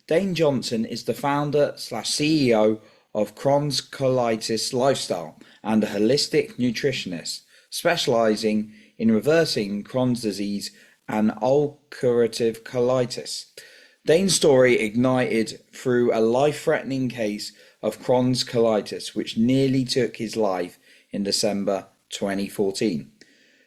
Dane Johnson is the founder slash CEO of Crohn's Colitis Lifestyle and a holistic nutritionist specializing in reversing Crohn's disease and ulcerative colitis. Dane's story ignited through a life-threatening case of Crohn's colitis, which nearly took his life in December 2014.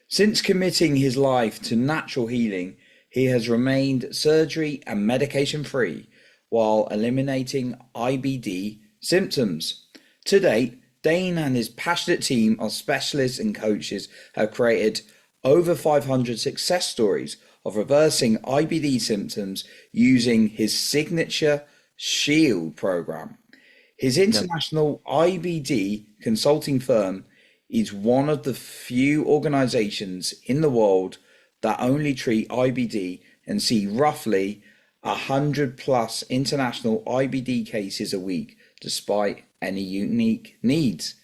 Since committing his life to natural healing, he has remained surgery and medication free while eliminating IBD symptoms. To date, Dane and his passionate team of specialists and coaches have created over 500 success stories of reversing IBD symptoms using his signature Shield program. His international IBD consulting firm is one of the few organizations in the world that only treat IBD and see roughly 100 plus international IBD cases a week, despite any unique needs.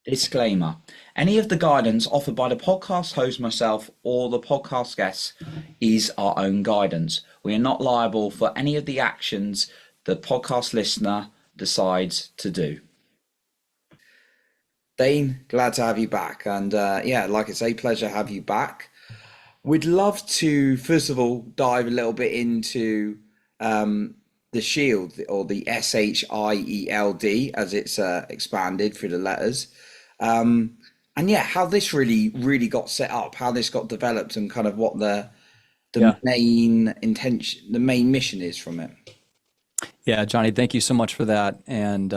Disclaimer: any of the guidance offered by the podcast host, myself, or the podcast guests is our own guidance. We are not liable for any of the actions the podcast listener decides to do. Dane, glad to have you back. And like I say, pleasure to have you back. We'd love to, first of all, dive a little bit into the Shield, or the SHIELD, as it's expanded through the letters. How this really got set up, how this got developed, and kind of what the main intention, the main mission is from it. Yeah, Johnny, thank you so much for that. And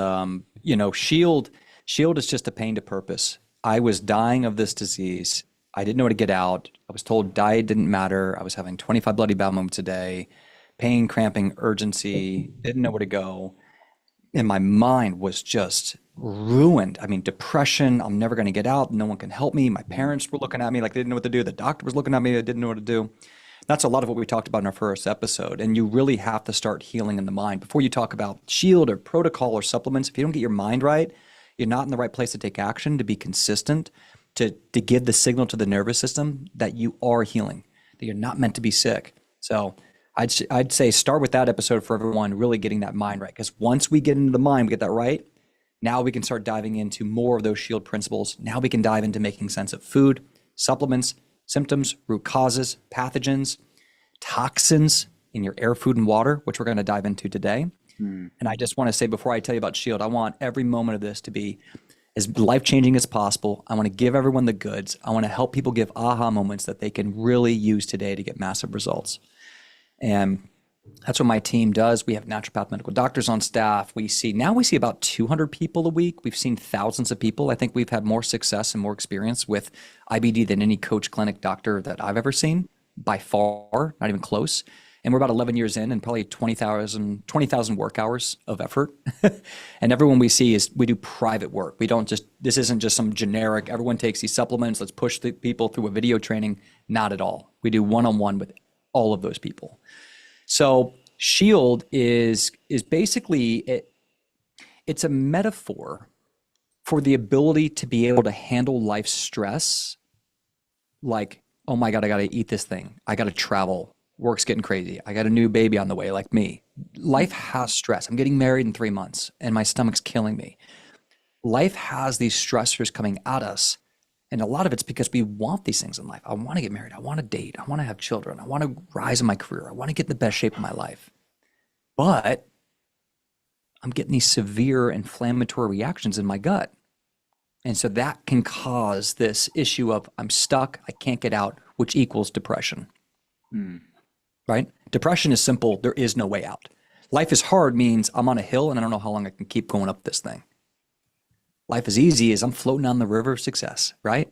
Shield is just a pain to purpose. I was dying of this disease. I didn't know how to get out. I was told diet didn't matter. I was having 25 bloody bowel movements a day, pain, cramping, urgency, didn't know where to go. And my mind was just ruined. I mean, depression, I'm never going to get out. No one can help me. My parents were looking at me like they didn't know what to do. The doctor was looking at me, they didn't know what to do. That's a lot of what we talked about in our first episode. And you really have to start healing in the mind. Before you talk about Shield or protocol or supplements, if you don't get your mind right, you're not in the right place to take action, to be consistent, to give the signal to the nervous system that you are healing, that you're not meant to be sick. So I'd say start with that episode for everyone, really getting that mind right. Because once we get into the mind, we get that right, now we can start diving into more of those Shield principles. Now we can dive into making sense of food, supplements, symptoms, root causes, pathogens, toxins in your air, food, and water, which we're going to dive into today. And I just want to say, before I tell you about Shield, I want every moment of this to be as life-changing as possible. I want to give everyone the goods. I want to help people give aha moments that they can really use today to get massive results. And that's what my team does. We have naturopath medical doctors on staff. We see about 200 people a week. We've seen thousands of people. I think we've had more success and more experience with IBD than any coach clinic doctor that I've ever seen, by far, not even close. And we're about 11 years in and probably 20,000 work hours of effort. And everyone we see we do private work. This isn't just some generic, everyone takes these supplements, let's push the people through a video training. Not at all. We do one-on-one with all of those people. So Shield is basically, it's a metaphor for the ability to be able to handle life's stress. Like, oh my God, I got to eat this thing. I got to travel. Work's getting crazy. I got a new baby on the way, like me. Life has stress. I'm getting married in 3 months and my stomach's killing me. Life has these stressors coming at us. And a lot of it's because we want these things in life. I want to get married. I want to date. I want to have children. I want to rise in my career. I want to get in the best shape of my life. But I'm getting these severe inflammatory reactions in my gut. And so that can cause this issue of I'm stuck, I can't get out, which equals depression. Right? Depression is simple. There is no way out. Life is hard means I'm on a hill and I don't know how long I can keep going up this thing. Life is easy is I'm floating on the river of success, right?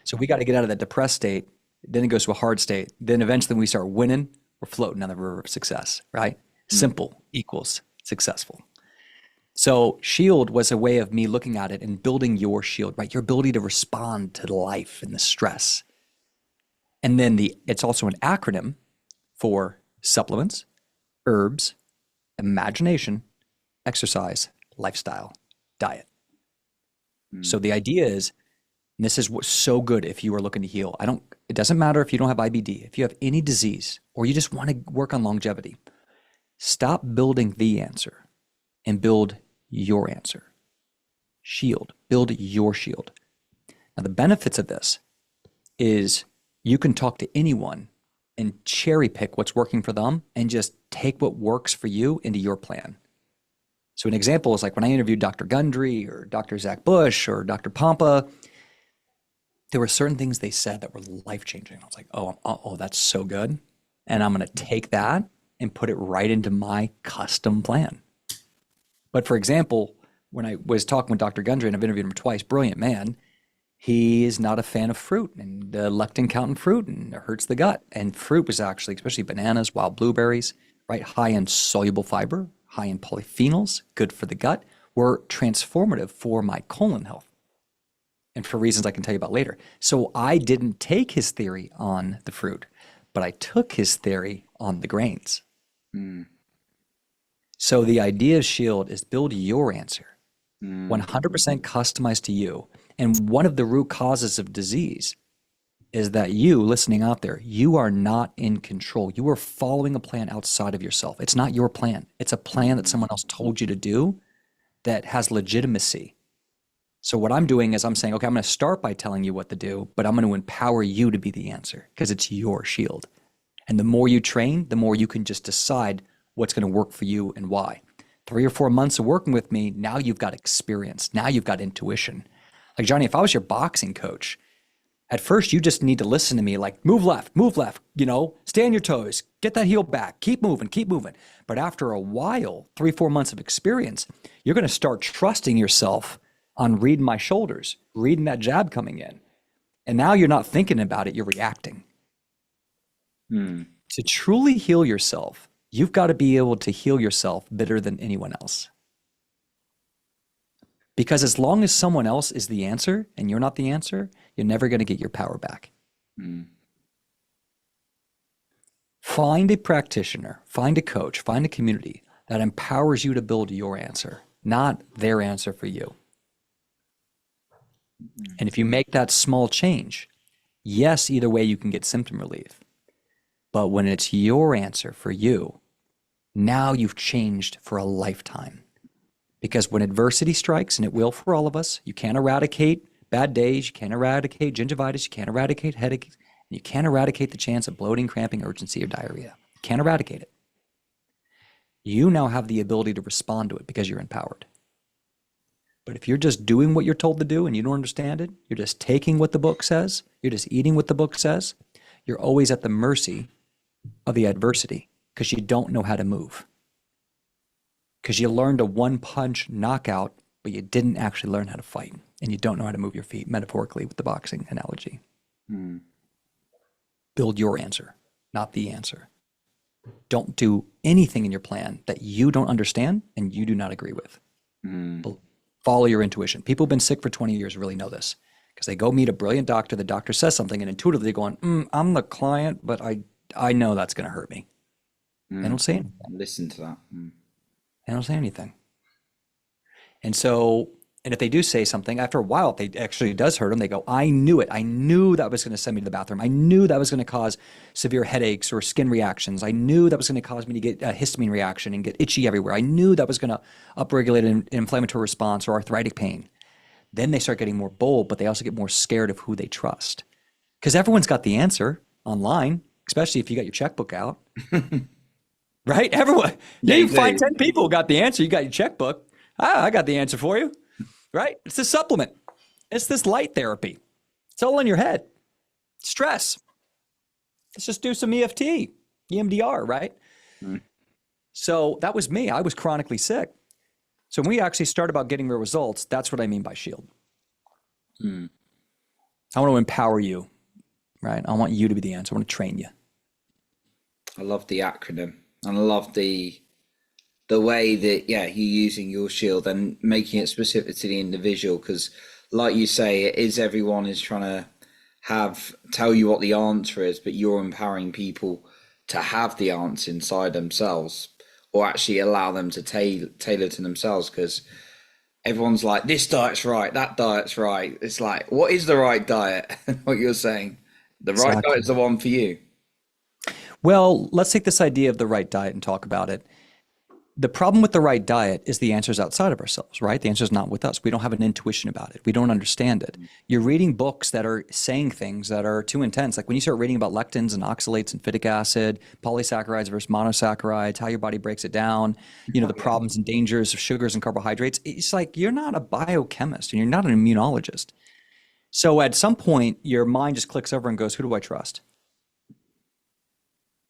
So we got to get out of that depressed state. Then it goes to a hard state. Then eventually when we start winning, we're floating on the river of success, right? Simple equals successful. So Shield was a way of me looking at it and building your shield, right? Your ability to respond to life and the stress. And then it's also an acronym for supplements, herbs, imagination, exercise, lifestyle, diet. So the idea is, and this is what's so good if you are looking to heal. It doesn't matter if you don't have IBD, if you have any disease, or you just want to work on longevity, stop building the answer and build your answer. Shield. Build your shield. Now, the benefits of this is you can talk to anyone and cherry pick what's working for them and just take what works for you into your plan. So an example is like when I interviewed Dr. Gundry or Dr. Zach Bush or Dr. Pompa, there were certain things they said that were life-changing. I was like, oh, that's so good. And I'm going to take that and put it right into my custom plan. But for example, when I was talking with Dr. Gundry, and I've interviewed him twice, brilliant man, he is not a fan of fruit and the lectin count in fruit, and it hurts the gut. And fruit was actually, especially bananas, wild blueberries, right? High in soluble fiber, high in polyphenols, good for the gut, were transformative for my colon health. And for reasons I can tell you about later. So I didn't take his theory on the fruit, but I took his theory on the grains. So the idea of Shield is build your answer, 100% customized to you. And one of the root causes of disease is that you, listening out there, you are not in control. You are following a plan outside of yourself. It's not your plan. It's a plan that someone else told you to do that has legitimacy. So what I'm doing is I'm saying, okay, I'm going to start by telling you what to do, but I'm going to empower you to be the answer because it's your shield. And the more you train, the more you can just decide what's going to work for you and why. 3 or 4 months of working with me, now you've got experience. Now you've got intuition. Like, Johnny, if I was your boxing coach, at first you just need to listen to me like, move left, stay on your toes, get that heel back, keep moving. But after a while, 3, 4 months of experience, you're going to start trusting yourself on reading my shoulders, reading that jab coming in. And now you're not thinking about it, you're reacting. To truly heal yourself, you've got to be able to heal yourself better than anyone else. Because as long as someone else is the answer and you're not the answer, you're never going to get your power back. Find a practitioner, find a coach, find a community that empowers you to build your answer, not their answer for you. And if you make that small change, yes, either way you can get symptom relief. But when it's your answer for you, now you've changed for a lifetime. Because when adversity strikes, and it will for all of us, you can't eradicate bad days, you can't eradicate gingivitis, you can't eradicate headaches, and you can't eradicate the chance of bloating, cramping, urgency, or diarrhea. You can't eradicate it. You now have the ability to respond to it because you're empowered. But if you're just doing what you're told to do and you don't understand it, you're just taking what the book says, you're just eating what the book says, you're always at the mercy of the adversity because you don't know how to move. Because you learned a one-punch knockout, but you didn't actually learn how to fight. And you don't know how to move your feet, metaphorically with the boxing analogy. Build your answer, not the answer. Don't do anything in your plan that you don't understand and you do not agree with. Follow your intuition. People who've been sick for 20 years really know this. Because they go meet a brilliant doctor, the doctor says something, and intuitively they're going, I'm the client, but I know that's going to hurt me. They don't say anything. Listen to that. They don't say anything. And so, and if they do say something, after a while, if it actually does hurt them, they go, I knew it. I knew that was going to send me to the bathroom. I knew that was going to cause severe headaches or skin reactions. I knew that was going to cause me to get a histamine reaction and get itchy everywhere. I knew that was going to upregulate an inflammatory response or arthritic pain. Then they start getting more bold, but they also get more scared of who they trust. Because everyone's got the answer online, especially if you got your checkbook out. Right? Everyone. Yeah, you find 10 people who got the answer. You got your checkbook. I got the answer for you. Right? It's a supplement. It's this light therapy. It's all in your head. Stress. Let's just do some EFT, EMDR, right? So that was me. I was chronically sick. So when we actually start about getting real results, that's what I mean by shield. I want to empower you, right? I want you to be the answer. I want to train you. I love the acronym. And I love the way that, you're using your shield and making it specific to the individual. Because like you say, it is everyone is trying to tell you what the answer is, but you're empowering people to have the answer inside themselves or actually allow them to tailor to themselves. Because everyone's like, this diet's right, that diet's right. It's like, what is the right diet? What you're saying, the right diet is the one for you. Well, let's take this idea of the right diet and talk about it. The problem with the right diet is the answer is outside of ourselves, right? The answer is not with us. We don't have an intuition about it. We don't understand it. You're reading books that are saying things that are too intense. Like when you start reading about lectins and oxalates and phytic acid, polysaccharides versus monosaccharides, how your body breaks it down, the problems and dangers of sugars and carbohydrates. It's like you're not a biochemist and you're not an immunologist. So at some point, your mind just clicks over and goes, who do I trust?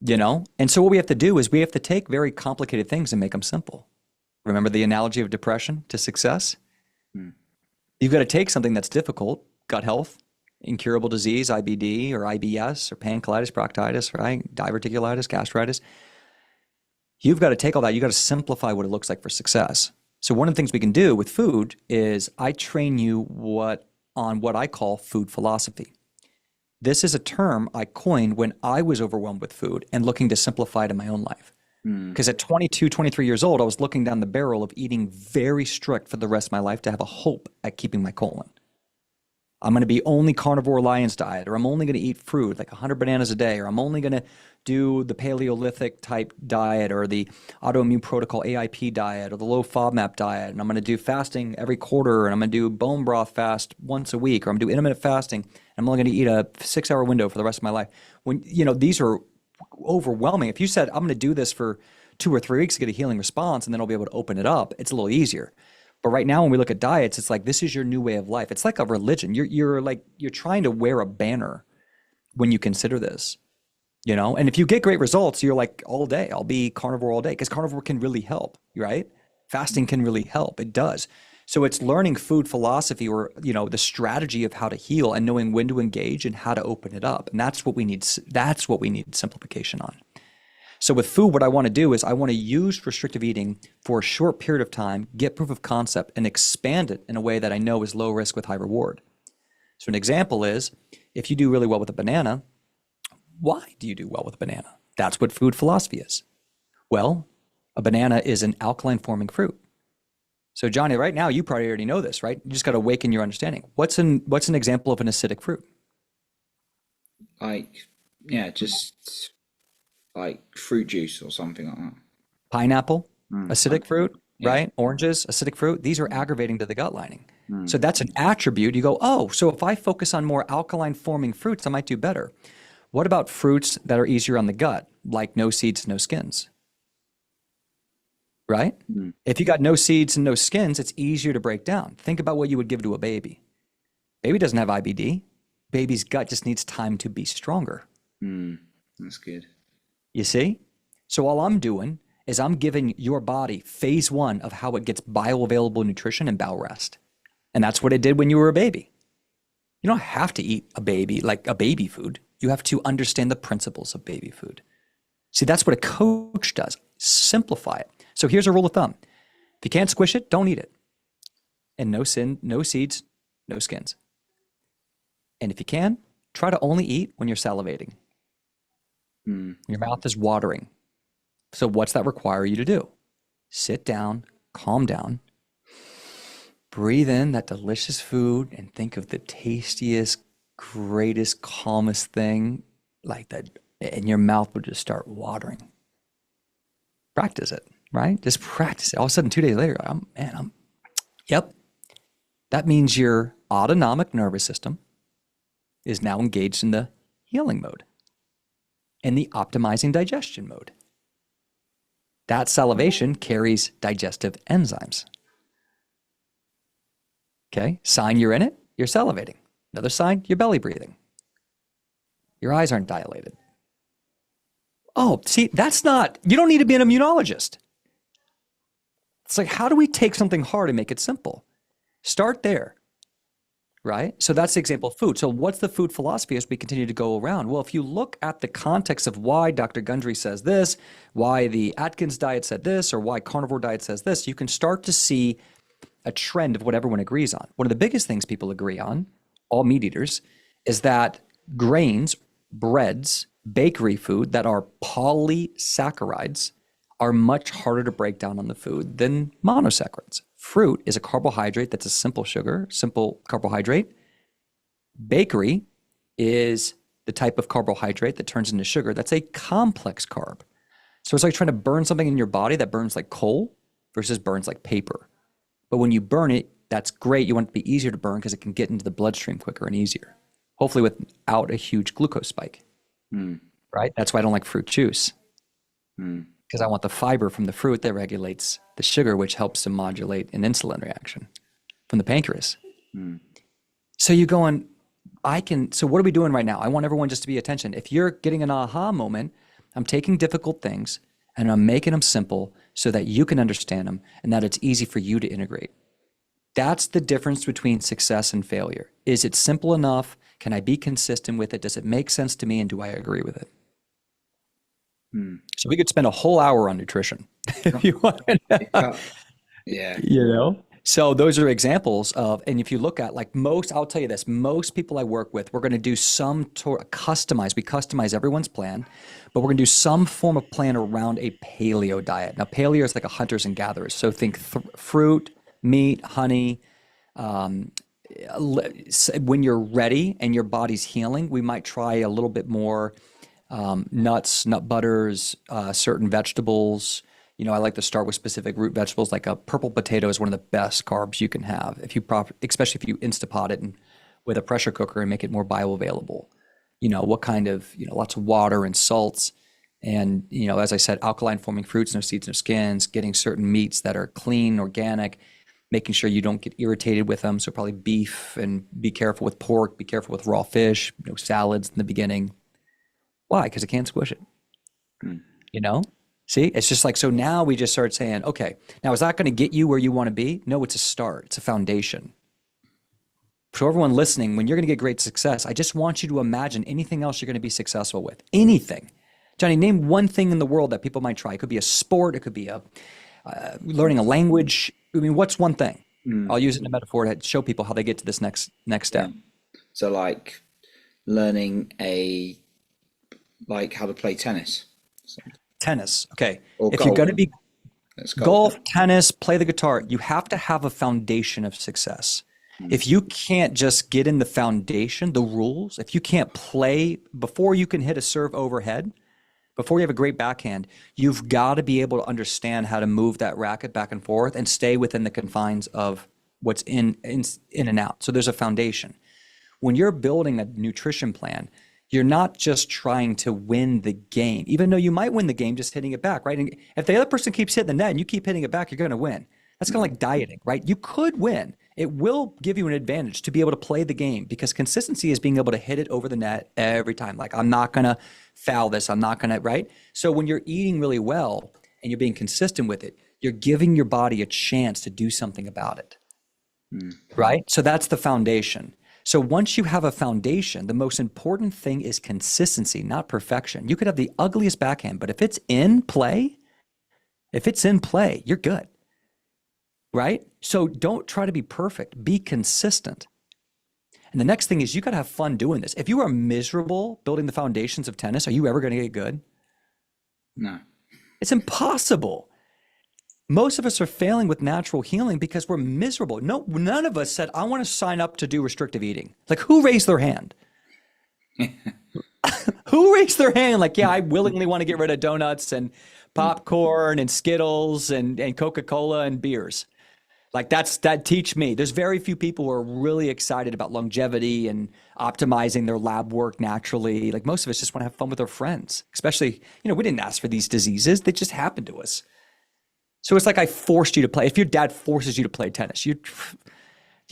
And so what we have to do is we have to take very complicated things and make them simple. Remember the analogy of depression to success? You've got to take something that's difficult, gut health, incurable disease, IBD or IBS or pancreatitis, proctitis, right? Diverticulitis, gastritis. You've got to take all that. You've got to simplify what it looks like for success. So one of the things we can do with food is I train you on what I call food philosophy. This is a term I coined when I was overwhelmed with food and looking to simplify it in my own life. Because at 22, 23 years old, I was looking down the barrel of eating very strict for the rest of my life to have a hope at keeping my colon. I'm going to be only carnivore Lions diet, or I'm only going to eat fruit, like 100 bananas a day, or I'm only going to do the Paleolithic type diet, or the autoimmune protocol AIP diet, or the low FODMAP diet, and I'm going to do fasting every quarter, and I'm going to do bone broth fast once a week, or I'm going to do intermittent fasting, and I'm only going to eat a 6-hour window for the rest of my life. When these are overwhelming. If you said, I'm going to do this for 2 or 3 weeks to get a healing response, and then I'll be able to open it up, it's a little easier. But right now, when we look at diets, it's like, this is your new way of life. It's like a religion. You're trying to wear a banner when you consider this, And if you get great results, you're like, all day, I'll be carnivore all day, because carnivore can really help, right? Fasting can really help. It does. So it's learning food philosophy, or, the strategy of how to heal and knowing when to engage and how to open it up. And that's what we need. That's what we need simplification on. So with food, what I want to do is I want to use restrictive eating for a short period of time, get proof of concept, and expand it in a way that I know is low risk with high reward. So an example is, if you do really well with a banana, why do you do well with a banana? That's what food philosophy is. Well, a banana is an alkaline forming fruit. So Johnny, right now, you probably already know this, right? You just got to awaken your understanding. What's an example of an acidic fruit? Just like fruit juice or something like that. Pineapple, acidic fruit, right? Oranges, acidic fruit. These are aggravating to the gut lining. So that's an attribute. You go, oh, so if I focus on more alkaline forming fruits, I might do better. What about fruits that are easier on the gut, like no seeds, no skins? Right? If you got no seeds and no skins, it's easier to break down. Think about what you would give to a baby. Baby doesn't have IBD. Baby's gut just needs time to be stronger. That's good. You see? So all I'm doing is I'm giving your body phase 1 of how it gets bioavailable nutrition and bowel rest. And that's what it did when you were a baby. You don't have to eat a baby like a baby food. You have to understand the principles of baby food. See, that's what a coach does. Simplify it. So here's a rule of thumb. If you can't squish it, don't eat it. And no seeds, no skins. And if you can, try to only eat when you're salivating. Your mouth is watering. So what's that require you to do? Sit down, calm down, breathe in that delicious food, and think of the tastiest, greatest, calmest thing like that, and your mouth will just start watering. Practice it, right? Just practice it. All of a sudden, 2 days later, yep. That means your autonomic nervous system is now engaged in the healing mode and the optimizing digestion mode. That salivation carries digestive enzymes. Okay, sign you're in it, you're salivating. Another sign, you're belly breathing. Your eyes aren't dilated. Oh, see, you don't need to be an immunologist. It's like, how do we take something hard and make it simple? Start there, right? So that's the example of food. So what's the food philosophy as we continue to go around? Well, if you look at the context of why Dr. Gundry says this, why the Atkins diet said this, or why carnivore diet says this, you can start to see a trend of what everyone agrees on. One of the biggest things people agree on, all meat eaters, is that grains, breads, bakery food that are polysaccharides are much harder to break down on the food than monosaccharides. Fruit is a carbohydrate that's a simple sugar, simple carbohydrate. Bakery is the type of carbohydrate that turns into sugar that's a complex carb. So it's like trying to burn something in your body that burns like coal versus burns like paper. But when you burn it, that's great. You want it to be easier to burn because it can get into the bloodstream quicker and easier, hopefully without a huge glucose spike, right? That's why I don't like fruit juice, because I want the fiber from the fruit that regulates the sugar, which helps to modulate an insulin reaction from the pancreas. So you going, so what are we doing right now? I want everyone just to be attention. If you're getting an aha moment, I'm taking difficult things and I'm making them simple so that you can understand them and that it's easy for you to integrate. That's the difference between success and failure. Is it simple enough? Can I be consistent with it? Does it make sense to me? And do I agree with it? So we could spend a whole hour on nutrition if you want. Yeah. You know? So those are examples of, and if you look at like I'll tell you this, most people I work with, we're going to do some customize. We customize everyone's plan, but we're going to do some form of plan around a paleo diet. Now, paleo is like a hunters and gatherers. So think fruit, meat, honey. When you're ready and your body's healing, we might try a little bit more nuts, nut butters, certain vegetables. You know, I like to start with specific root vegetables, like a purple potato is one of the best carbs you can have especially if you Instapot it with a pressure cooker and make it more bioavailable. You know, what kind of, lots of water and salts. And, as I said, alkaline forming fruits, no seeds, no skins, getting certain meats that are clean, organic, making sure you don't get irritated with them. So probably beef, and be careful with pork, be careful with raw fish, no salads in the beginning. Why? Because it can't squish it. See, it's just like, so now we just start saying, okay, now is that going to get you where you want to be? No, it's a start. It's a foundation. For everyone listening, when you're going to get great success, I just want you to imagine anything else you're going to be successful with. Anything. Johnny, name one thing in the world that people might try. It could be a sport. It could be learning a language. I mean, what's one thing? I'll use it in a metaphor to show people how they get to this next step. So like learning how to play tennis. Tennis. Okay. Or if golf. You're going to be Let's golf, tennis, play the guitar, you have to have a foundation of success. If you can't just get in the foundation, the rules, if you can't play before you can hit a serve overhead, before you have a great backhand, you've got to be able to understand how to move that racket back and forth and stay within the confines of what's in and out. So there's a foundation. When you're building a nutrition plan, you're not just trying to win the game, even though you might win the game just hitting it back, right? And if the other person keeps hitting the net and you keep hitting it back, you're going to win. That's kind of like dieting, right? You could win. It will give you an advantage to be able to play the game, because consistency is being able to hit it over the net every time. Like, I'm not going to foul this. I'm not going to, right? So when you're eating really well and you're being consistent with it, you're giving your body a chance to do something about it, right? So that's the foundation. So once you have a foundation, the most important thing is consistency, not perfection. You could have the ugliest backhand, but if it's in play, you're good, right? So don't try to be perfect. Be consistent. And the next thing is you got to have fun doing this. If you are miserable building the foundations of tennis, are you ever going to get good? No. It's impossible. Most of us are failing with natural healing because we're miserable. No, none of us said, I want to sign up to do restrictive eating. Like, who raised their hand? Who raised their hand? Like, yeah, I willingly want to get rid of donuts and popcorn and Skittles and Coca-Cola and beers. Like, that teach me. There's very few people who are really excited about longevity and optimizing their lab work naturally. Like, most of us just want to have fun with our friends, especially, we didn't ask for these diseases. They just happened to us. So it's like I forced you to play. If your dad forces you to play tennis, you are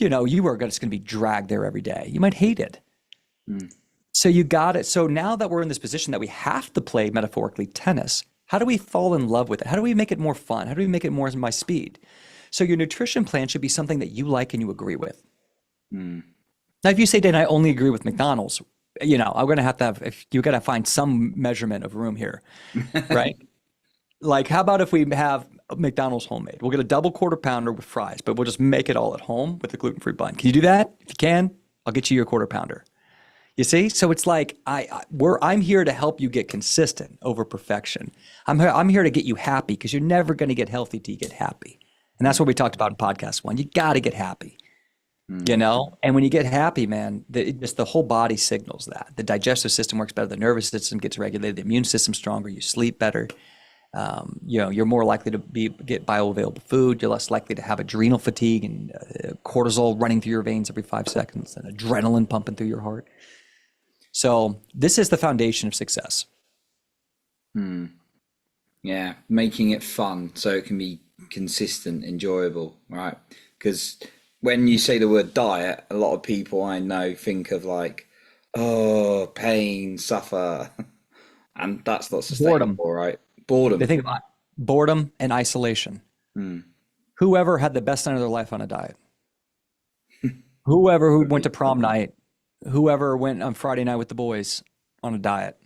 just going to be dragged there every day. You might hate it. So you got it. So now that we're in this position that we have to play metaphorically tennis, how do we fall in love with it? How do we make it more fun? How do we make it more my speed? So your nutrition plan should be something that you like and you agree with. Now, if you say, Dane, I only agree with McDonald's, I'm going to have, you got to find some measurement of room here, right? Like, how about if we have McDonald's homemade? We'll get a double quarter pounder with fries, but we'll just make it all at home with a gluten-free bun. Can you do that? If you can, I'll get you your quarter pounder. You see? So it's like, I'm here to help you get consistent over perfection. I'm here to get you happy, because you're never going to get healthy till you get happy. And that's what we talked about in podcast 1. You got to get happy, And when you get happy, man, the whole body signals that. The digestive system works better. The nervous system gets regulated. The immune system's stronger. You sleep better. You're more likely to get bioavailable food. You're less likely to have adrenal fatigue and cortisol running through your veins every 5 seconds and adrenaline pumping through your heart. So this is the foundation of success. Yeah, making it fun so it can be consistent, enjoyable, right? Because when you say the word diet, a lot of people I know think of like, oh, pain, suffer, and that's not Boredom. sustainable, right? They Boredom. think of boredom and isolation. Whoever had the best night of their life on a diet, whoever who went to prom night, whoever went on Friday night with the boys on a diet.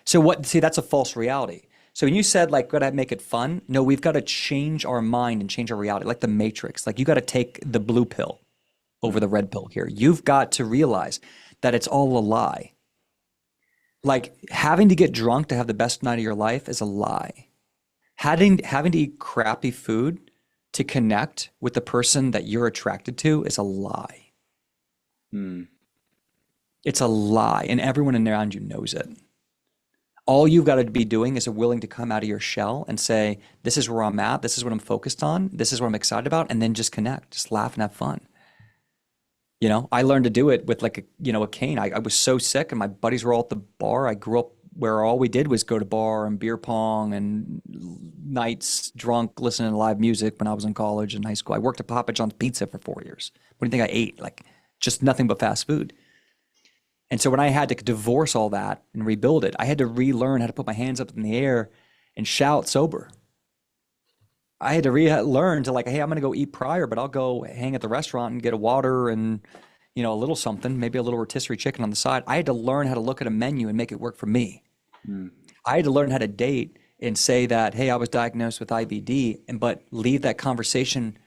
So what, see, that's a false reality. So when you said like, gotta make it fun, no, we've got to change our mind and change our reality, like the Matrix. Like you got to take the blue pill over the red pill here. You've got to realize that it's all a lie. Like having to get drunk to have the best night of your life is a lie. Having to eat crappy food to connect with the person that you're attracted to is a lie. It's a lie, and everyone around you knows it. All you've got to be doing is willing to come out of your shell and say, this is where I'm at, this is what I'm focused on, this is what I'm excited about, and then just connect, just laugh and have fun. I learned to do it with like a cane. I was so sick and my buddies were all at the bar. I grew up where all we did was go to bar and beer pong and nights drunk, listening to live music when I was in college and high school. I worked at Papa John's Pizza for 4 years. What do you think I ate? Like just nothing but fast food. And so when I had to divorce all that and rebuild it, I had to relearn how to put my hands up in the air and shout sober. I had to relearn to like, hey, I'm going to go eat prior, but I'll go hang at the restaurant and get a water and, a little something, maybe a little rotisserie chicken on the side. I had to learn how to look at a menu and make it work for me. I had to learn how to date and say that, hey, I was diagnosed with IBD, but leave that conversation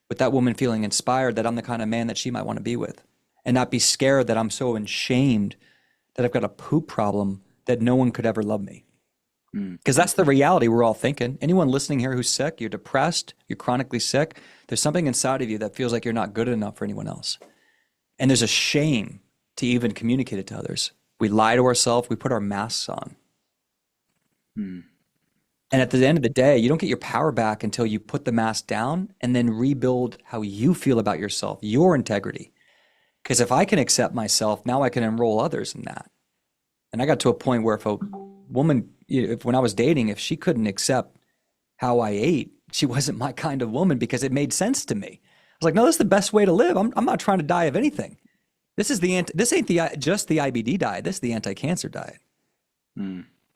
with that woman feeling inspired that I'm the kind of man that she might want to be with. And not be scared that I'm so ashamed that I've got a poop problem that no one could ever love me. Because that's the reality we're all thinking. Anyone listening here who's sick, you're depressed, you're chronically sick, there's something inside of you that feels like you're not good enough for anyone else. And there's a shame to even communicate it to others. We lie to ourselves, we put our masks on. And at the end of the day, you don't get your power back until you put the mask down and then rebuild how you feel about yourself, your integrity. Because if I can accept myself, now I can enroll others in that. And I got to a point where if a woman, when I was dating, if she couldn't accept how I ate, she wasn't my kind of woman because it made sense to me. I was like, no, this is the best way to live. I'm not trying to die of anything. This ain't just the IBD diet. This is the anti-cancer diet.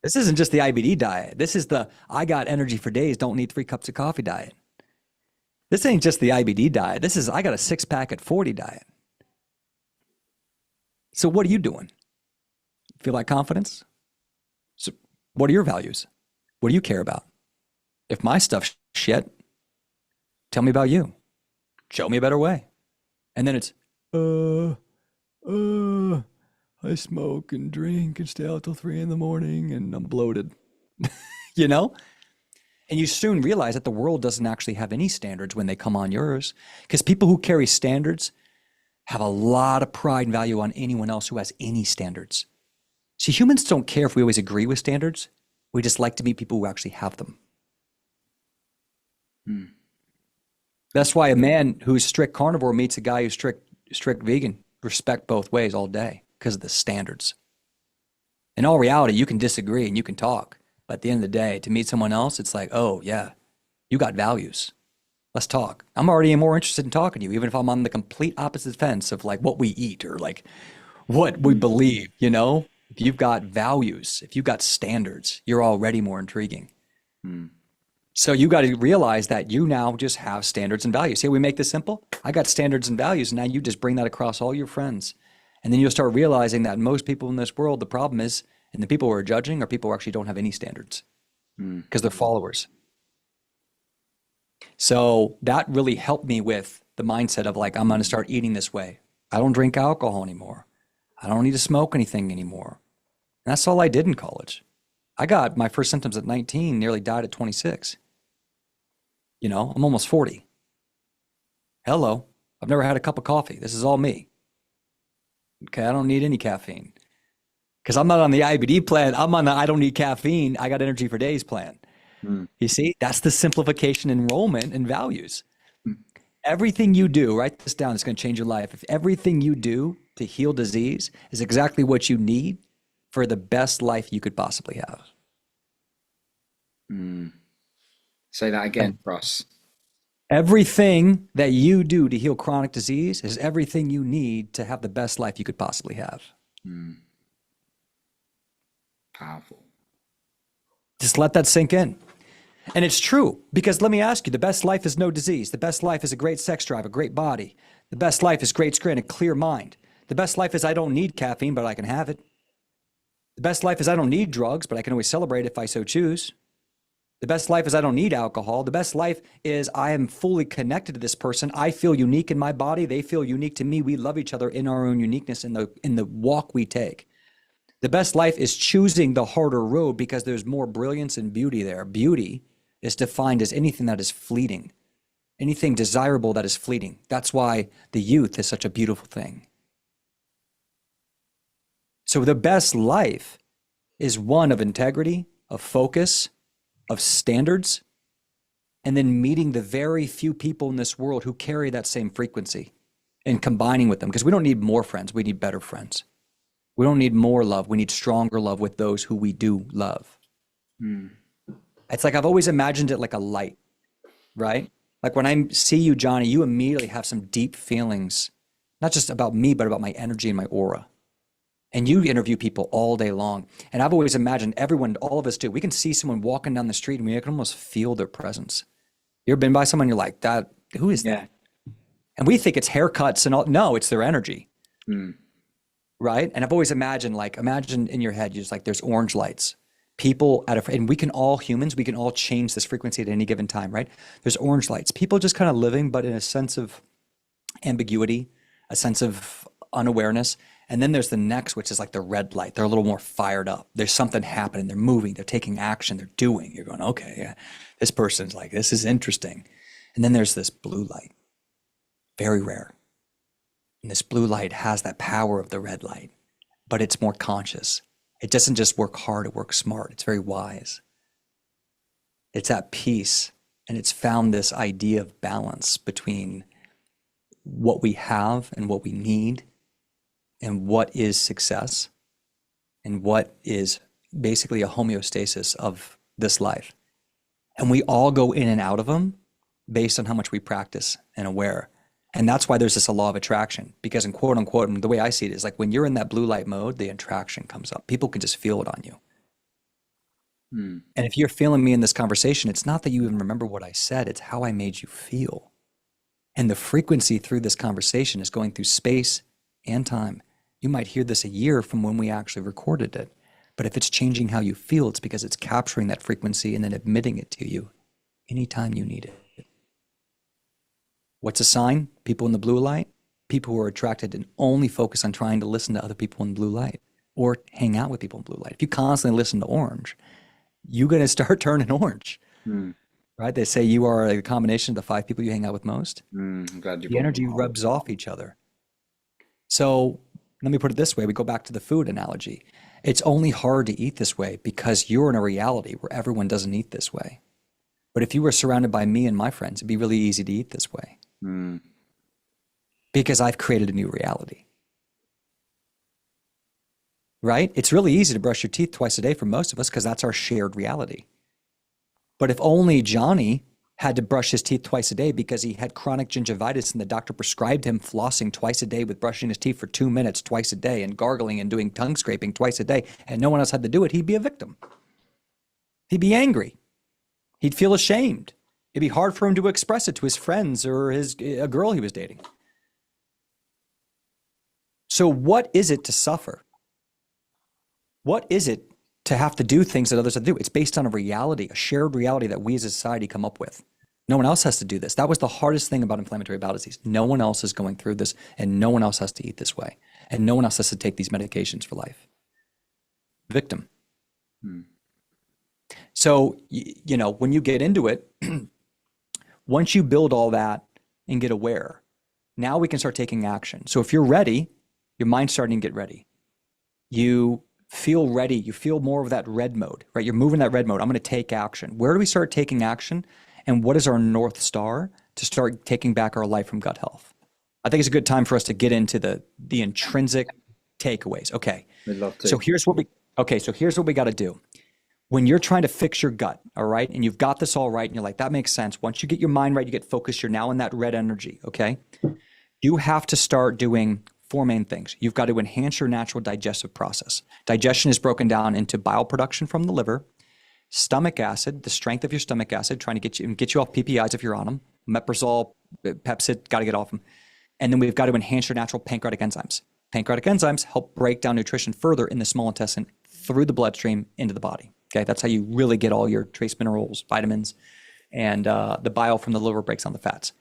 This isn't just the IBD diet. This is the I got energy for days, don't need 3 cups of coffee diet. This ain't just the IBD diet. This is I got a 6-pack at 40 diet. So what are you doing? Feel like confidence? So what are your values? What do you care about? If my stuff's shit, tell me about you. Show me a better way. And then it's, I smoke and drink and stay out till 3 a.m. and I'm bloated. And you soon realize that the world doesn't actually have any standards when they come on yours. Because people who carry standards have a lot of pride and value on anyone else who has any standards. See, humans don't care if we always agree with standards. We just like to meet people who actually have them. That's why a man who's strict carnivore meets a guy who's strict vegan. Respect both ways all day because of the standards. In all reality, you can disagree and you can talk. But at the end of the day, to meet someone else, it's like, oh, yeah, you got values. Let's talk. I'm already more interested in talking to you, even if I'm on the complete opposite fence of like what we eat or like what we believe, If you've got values, if you've got standards, you're already more intriguing. So you got to realize that you now just have standards and values. See how we make this simple? I got standards and values. And now you just bring that across all your friends. And then you'll start realizing that most people in this world, the problem is, and the people who are judging are people who actually don't have any standards because they're followers. So that really helped me with the mindset of like, I'm going to start eating this way. I don't drink alcohol anymore. I don't need to smoke anything anymore. And that's all I did in college. I got my first symptoms at 19, nearly died at 26. I'm almost 40. Hello. I've never had a cup of coffee. This is all me. Okay, I don't need any caffeine. Because I'm not on the IBD plan. I'm on the I don't need caffeine. I got energy for days plan. Mm. You see, that's the simplification, enrollment, and values. Everything you do, write this down, it's going to change your life. If everything you do to heal disease is exactly what you need for the best life you could possibly have. Say that again, Ross. Everything that you do to heal chronic disease is everything you need to have the best life you could possibly have. Powerful. Just let that sink in. And it's true, because let me ask you, the best life is no disease. The best life is a great sex drive, a great body. The best life is great skin, a clear mind. The best life is I don't need caffeine, but I can have it. The best life is I don't need drugs, but I can always celebrate if I so choose. The best life is I don't need alcohol. The best life is I am fully connected to this person. I feel unique in my body. They feel unique to me. We love each other in our own uniqueness in the walk we take. The best life is choosing the harder road because there's more brilliance and beauty there. Beauty is defined as anything that is fleeting, anything desirable that is fleeting. That's why the youth is such a beautiful thing. So the best life is one of integrity, of focus, of standards, and then meeting the very few people in this world who carry that same frequency and combining with them. Because we don't need more friends, we need better friends. We don't need more love, we need stronger love with those who we do love. It's like I've always imagined it like a light, right? Like when I see you, Johnny, you immediately have some deep feelings, not just about me, but about my energy and my aura. And you interview people all day long. And I've always imagined everyone, all of us do. We can see someone walking down the street and we can almost feel their presence. You ever been by someone, you're like, that, who is that? And we think it's haircuts and all. No, it's their energy. Right? And I've always imagined, like, imagine in your head, you're just like, there's orange lights. People and we can all, humans, we can all change this frequency at any given time, right? There's orange lights. People just kind of living, but in a sense of ambiguity, a sense of unawareness. And then there's the next, which is like the red light. They're a little more fired up. There's something happening. They're moving. They're taking action. They're doing. You're going, okay, yeah, this person's like, this is interesting. And then there's this blue light, very rare. And this blue light has that power of the red light, but it's more conscious. It doesn't just work hard, it works smart. It's very wise. It's at peace. And it's found this idea of balance between what we have and what we need, and what is success, and what is basically a homeostasis of this life. And we all go in and out of them based on how much we practice and aware. And that's why there's this law of attraction, because in quote unquote, and the way I see it is like when you're in that blue light mode, the attraction comes up. People can just feel it on you. And if you're feeling me in this conversation, it's not that you even remember what I said, it's how I made you feel. And the frequency through this conversation is going through space and time. You might hear this a year from when we actually recorded it. But if it's changing how you feel, it's because it's capturing that frequency and then admitting it to you anytime you need it. What's a sign? People in the blue light, people who are attracted and only focus on trying to listen to other people in blue light or hang out with people in blue light. If you constantly listen to orange, you're going to start turning orange. Right? They say you are a combination of the 5 people you hang out with most. I'm glad you The energy rubs off each other. So let me put it this way. We go back to the food analogy. It's only hard to eat this way because you're in a reality where everyone doesn't eat this way. But if you were surrounded by me and my friends, it'd be really easy to eat this way. Because I've created a new reality. Right? It's really easy to brush your teeth twice a day for most of us because that's our shared reality. But if only Johnny had to brush his teeth twice a day because he had chronic gingivitis and the doctor prescribed him flossing twice a day with brushing his teeth for 2 minutes twice a day and gargling and doing tongue scraping twice a day, and no one else had to do it, he'd be a victim. He'd be angry. He'd feel ashamed. It'd be hard for him to express it to his friends or a girl he was dating. So what is it to suffer? What is it to have to do things that others have to do? It's based on a reality, a shared reality that we as a society come up with. No one else has to do this. That was the hardest thing about inflammatory bowel disease. No one else is going through this, and no one else has to eat this way. And no one else has to take these medications for life. Victim. So, you know, when you get into it, once you build all that and get aware, now we can start taking action. So if you're ready, your mind's starting to get ready. You feel ready. You feel more of that red mode, right? You're moving that red mode. I'm going to take action. Where do we start taking action? And what is our North Star to start taking back our life from gut health? I think it's a good time for us to get into the intrinsic takeaways. Okay. We'd love to. So here's what we got to do. When you're trying to fix your gut, all right, and you've got this all right, and you're like, that makes sense. Once you get your mind right, you get focused, you're now in that red energy, okay? You have to start doing 4 main things. You've got to enhance your natural digestive process. Digestion is broken down into bile production from the liver, stomach acid, the strength of your stomach acid, trying to get you off PPIs if you're on them, Meprazole, Pepsid, got to get off them. And then we've got to enhance your natural pancreatic enzymes. Pancreatic enzymes help break down nutrition further in the small intestine through the bloodstream into the body. Okay, that's how you really get all your trace minerals, vitamins, and the bile from the liver breaks down the fats.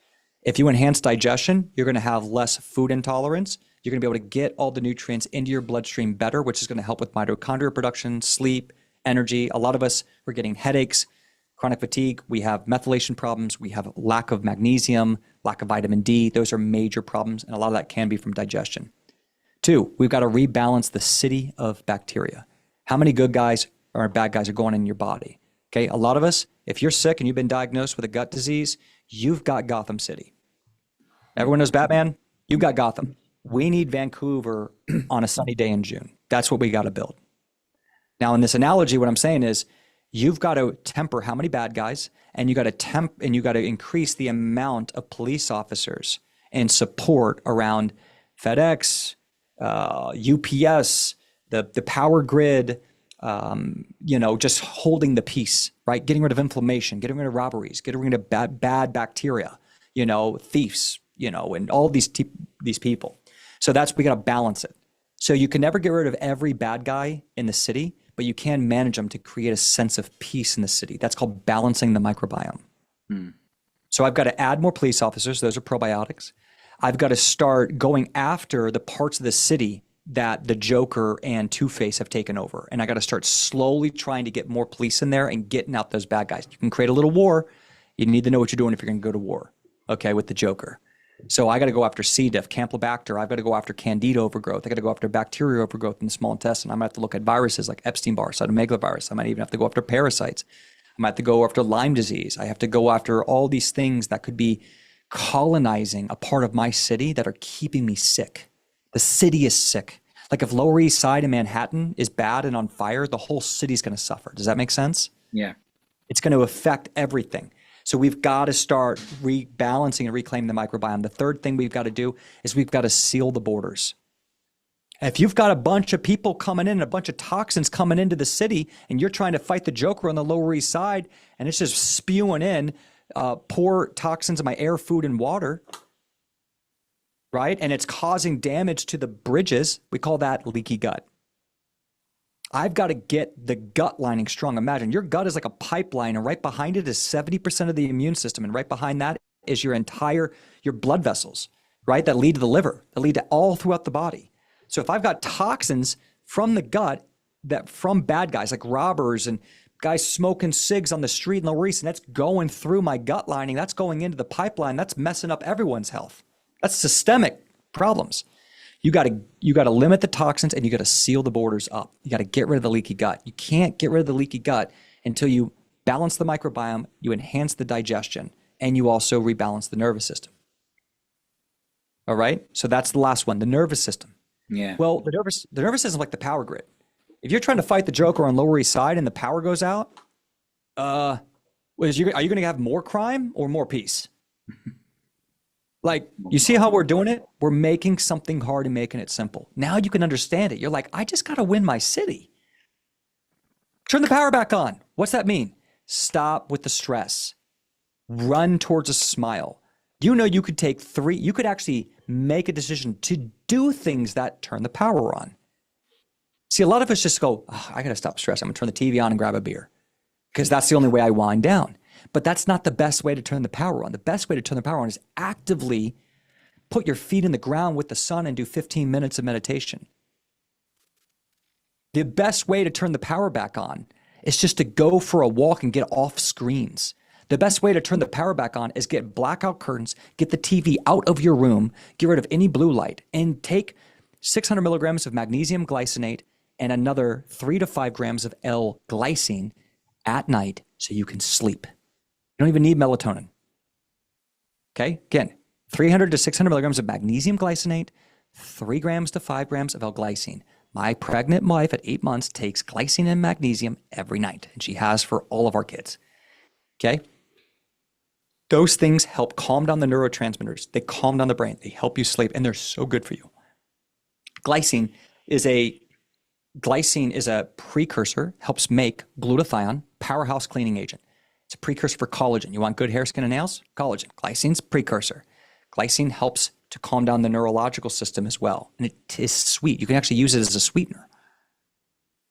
If you enhance digestion, you're going to have less food intolerance. You're going to be able to get all the nutrients into your bloodstream better, which is going to help with mitochondria production, sleep, energy. A lot of us are getting headaches, chronic fatigue. We have methylation problems. We have lack of magnesium, lack of vitamin D. Those are major problems, and a lot of that can be from digestion. 2, we've got to rebalance the city of bacteria. How many good guys or bad guys are going in your body? Okay, a lot of us, if you're sick and you've been diagnosed with a gut disease, you've got Gotham City. Everyone knows Batman? You've got Gotham. We need Vancouver on a sunny day in June. That's what we got to build. Now, in this analogy, what I'm saying is you've got to temper how many bad guys, and you got to increase the amount of police officers and support around FedEx, UPS, the power grid, just holding the peace, right? Getting rid of inflammation, getting rid of robberies, getting rid of bad bacteria, thieves, and all these people. So we got to balance it. So you can never get rid of every bad guy in the city, but you can manage them to create a sense of peace in the city. That's called balancing the microbiome. So I've got to add more police officers. Those are probiotics. I've got to start going after the parts of the city that the Joker and Two-Face have taken over. And I got to start slowly trying to get more police in there and getting out those bad guys. You can create a little war. You need to know what you're doing if you're going to go to war, okay, with the Joker. So I got to go after C. diff, Campylobacter. I've got to go after Candida overgrowth. I got to go after bacteria overgrowth in the small intestine. I'm going to have to look at viruses like Epstein-Barr, cytomegalovirus. I might even have to go after parasites. I might have to go after Lyme disease. I have to go after all these things that could be colonizing a part of my city that are keeping me sick. The city is sick. Like if Lower East Side in Manhattan is bad and on fire, the whole city's going to suffer. Does that make sense? Yeah. It's going to affect everything. So we've got to start rebalancing and reclaiming the microbiome. The third thing we've got to do is we've got to seal the borders. If you've got a bunch of people coming in, a bunch of toxins coming into the city, and you're trying to fight the Joker on the Lower East Side, and it's just spewing in poor toxins in my air, food, and water, right? And it's causing damage to the bridges. We call that leaky gut. I've got to get the gut lining strong. Imagine your gut is like a pipeline, and right behind it is 70% of the immune system. And right behind that is your blood vessels, right? That lead to the liver, that lead to all throughout the body. So if I've got toxins from the gut from bad guys like robbers and guys smoking cigs on the street in the Lower East, and that's going through my gut lining, that's going into the pipeline, that's messing up everyone's health. That's systemic problems. You got to limit the toxins, and you got to seal the borders up. You got to get rid of the leaky gut. You can't get rid of the leaky gut until you balance the microbiome, you enhance the digestion, and you also rebalance the nervous system. All right? So that's the last one, the nervous system. Yeah. Well, the nervous system is like the power grid. If you're trying to fight the Joker on Lower East Side and the power goes out, are you going to have more crime or more peace? Like, you see how we're doing it? We're making something hard and making it simple. Now you can understand it. You're like, I just got to win my city. Turn the power back on. What's that mean? Stop with the stress. Run towards a smile. You know, you could actually make a decision to do things that turn the power on. See, a lot of us just go, I got to stop stressing. I'm going to turn the TV on and grab a beer because that's the only way I wind down. But that's not the best way to turn the power on. The best way to turn the power on is actively put your feet in the ground with the sun and do 15 minutes of meditation. The best way to turn the power back on is just to go for a walk and get off screens. The best way to turn the power back on is get blackout curtains, get the TV out of your room, get rid of any blue light, and take 600 milligrams of magnesium glycinate and another 3 to 5 grams of L-glycine at night so you can sleep. You don't even need melatonin. Okay? Again, 300 to 600 milligrams of magnesium glycinate, 3 grams to 5 grams of L-glycine. My pregnant wife at 8 months takes glycine and magnesium every night, and she has for all of our kids. Okay? Those things help calm down the neurotransmitters. They calm down the brain. They help you sleep, and they're so good for you. Glycine is a precursor, helps make glutathione, powerhouse cleaning agent. It's a precursor for collagen. You want good hair, skin, and nails? Collagen. Glycine's precursor. Glycine helps to calm down the neurological system as well. And it is sweet. You can actually use it as a sweetener.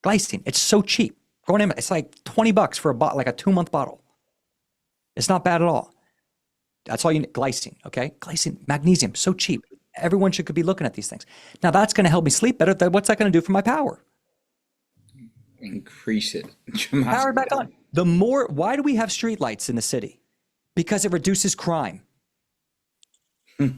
Glycine, it's so cheap. Going in, it's like $20 for a bottle, like a 2-month bottle. It's not bad at all. That's all you need. Glycine, okay? Glycine, magnesium, so cheap. Everyone could be looking at these things. Now that's going to help me sleep better. What's that going to do for my power? Increase it. Power back on. Why do we have street lights in the city? Because it reduces crime. I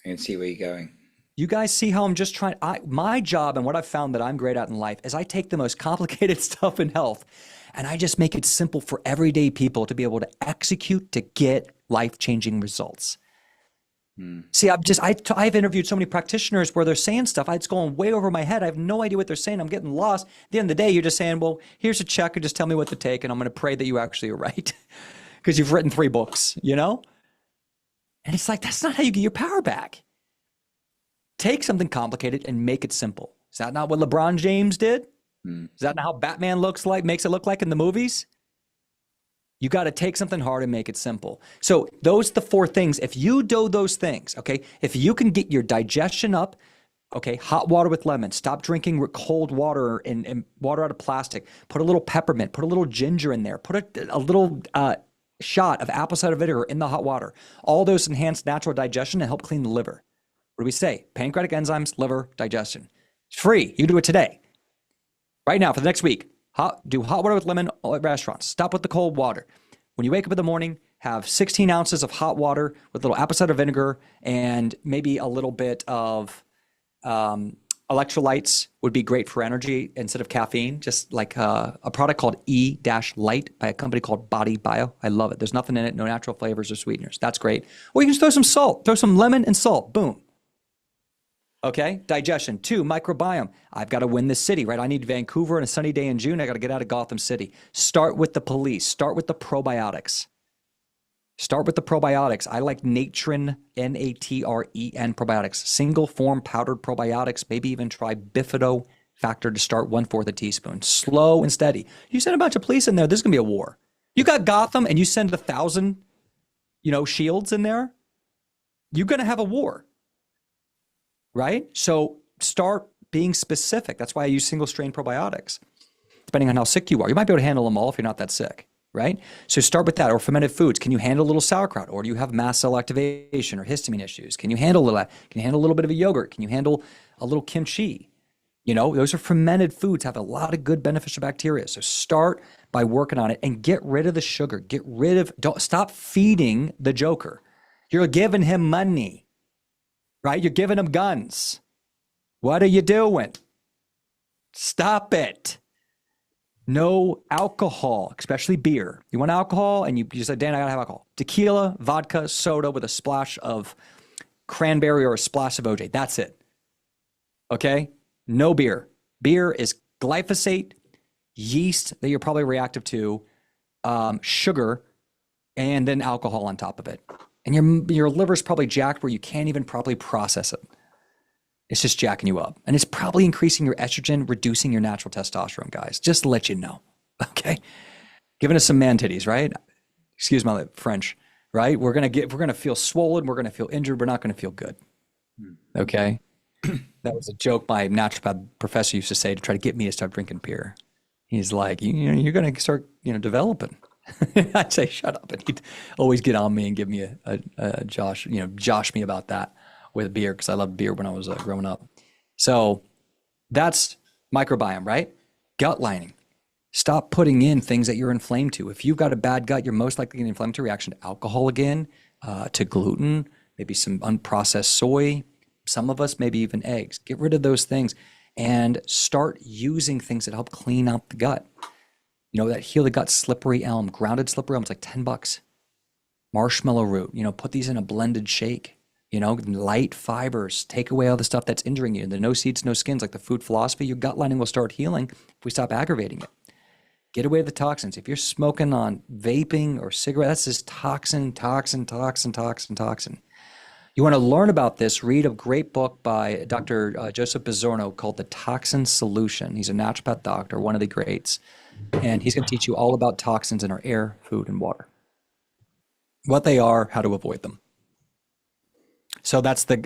can see where you're going. You guys see how I'm just trying. My job and what I've found that I'm great at in life is I take the most complicated stuff in health and I just make it simple for everyday people to be able to execute to get life-changing results. See, I've interviewed so many practitioners where they're saying stuff. It's going way over my head. I have no idea what they're saying. I'm getting lost. At the end of the day, you're just saying, well, here's a check and just tell me what to take. And I'm going to pray that you actually are right because you've written 3 books, you know? And it's like, that's not how you get your power back. Take something complicated and make it simple. Is that not what LeBron James did? Is that not how Batman makes it look like in the movies? You got to take something hard and make it simple. So those are the 4 things. If you do those things, okay, if you can get your digestion up, okay, hot water with lemon, stop drinking cold water and water out of plastic, put a little peppermint, put a little ginger in there, put a little shot of apple cider vinegar in the hot water. All those enhance natural digestion and help clean the liver. What do we say? Pancreatic enzymes, liver, digestion. It's free. You can do it today. Right now for the next week. Do hot water with lemon at restaurants. Stop with the cold water. When you wake up in the morning, have 16 ounces of hot water with a little apple cider vinegar and maybe a little bit of electrolytes would be great for energy instead of caffeine. Just like a product called E-Light by a company called Body Bio. I love it. There's nothing in it, no natural flavors or sweeteners. That's great. Or you can just throw some salt, throw some lemon and salt. Boom. Okay, digestion. 2, microbiome. I've got to win this city, right? I need Vancouver on a sunny day in June. I got to get out of Gotham City. Start with the police. Start with the probiotics. Start with the probiotics. I like Natren, Natren probiotics. Single form powdered probiotics. Maybe even try Bifido factor to start 1/4 a teaspoon. Slow and steady. You send a bunch of police in there, there's going to be a war. You got Gotham and you send 1,000, shields in there, you're going to have a war. Right? So start being specific. That's why I use single strain probiotics, depending on how sick you are. You might be able to handle them all if you're not that sick, right? So start with that. Or fermented foods. Can you handle a little sauerkraut? Or do you have mast cell activation or histamine issues? Can you handle that? Can you handle a little bit of a yogurt? Can you handle a little kimchi? Those are fermented foods, have a lot of good beneficial bacteria. So start by working on it and get rid of the sugar. Don't stop feeding the joker. You're giving him money. Right? You're giving them guns. What are you doing? Stop it. No alcohol, especially beer. You want alcohol and you say, Dan, I gotta have alcohol. Tequila, vodka, soda with a splash of cranberry or a splash of OJ. That's it. Okay? No beer. Beer is glyphosate, yeast that you're probably reactive to, sugar, and then alcohol on top of it. And your liver's probably jacked where you can't even properly process it. It's just jacking you up. And it's probably increasing your estrogen, reducing your natural testosterone, guys. Just to let you know. Okay? Giving us some man titties, right? Excuse my French, right? We're gonna feel swollen, we're gonna feel injured, we're not gonna feel good. Okay? That was a joke my naturopath professor used to say to try to get me to start drinking beer. He's like, you're gonna start, developing. I'd say, shut up. And he'd always get on me and give me a josh me about that with beer because I loved beer when I was growing up. So that's microbiome, right? Gut lining. Stop putting in things that you're inflamed to. If you've got a bad gut, you're most likely an inflammatory reaction to alcohol again, to gluten, maybe some unprocessed soy, some of us, maybe even eggs. Get rid of those things and start using things that help clean out the gut. That heal the gut, slippery elm, grounded slippery elm, it's like $10. Marshmallow root, put these in a blended shake. Light fibers, take away all the stuff that's injuring you. The no seeds, no skins, like the food philosophy, your gut lining will start healing if we stop aggravating it. Get away with the toxins. If you're smoking on vaping or cigarette, that's just toxin. You want to learn about this, read a great book by Dr. Joseph Pizzorno called The Toxin Solution. He's a naturopath doctor, one of the greats. And he's going to teach you all about toxins in our air, food, and water. What they are, how to avoid them. So that's the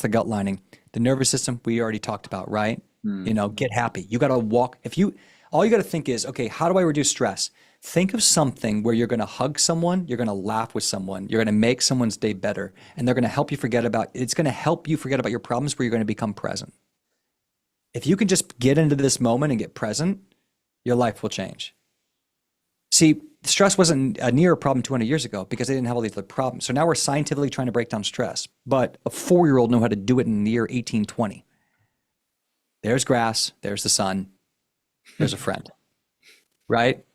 gut lining. The nervous system we already talked about, right? Get happy. You got to walk. All you got to think is, okay, how do I reduce stress? Think of something where you're going to hug someone, you're going to laugh with someone, you're going to make someone's day better, and they're going to help you forget about. It's going to help you forget about your problems, where you're going to become present. If you can just get into this moment and get present, your life will change. See, stress wasn't a near problem 200 years ago because they didn't have all these other problems. So now we're scientifically trying to break down stress. But a 4-year-old knew how to do it in the year 1820. There's grass, there's the sun, there's a friend, right?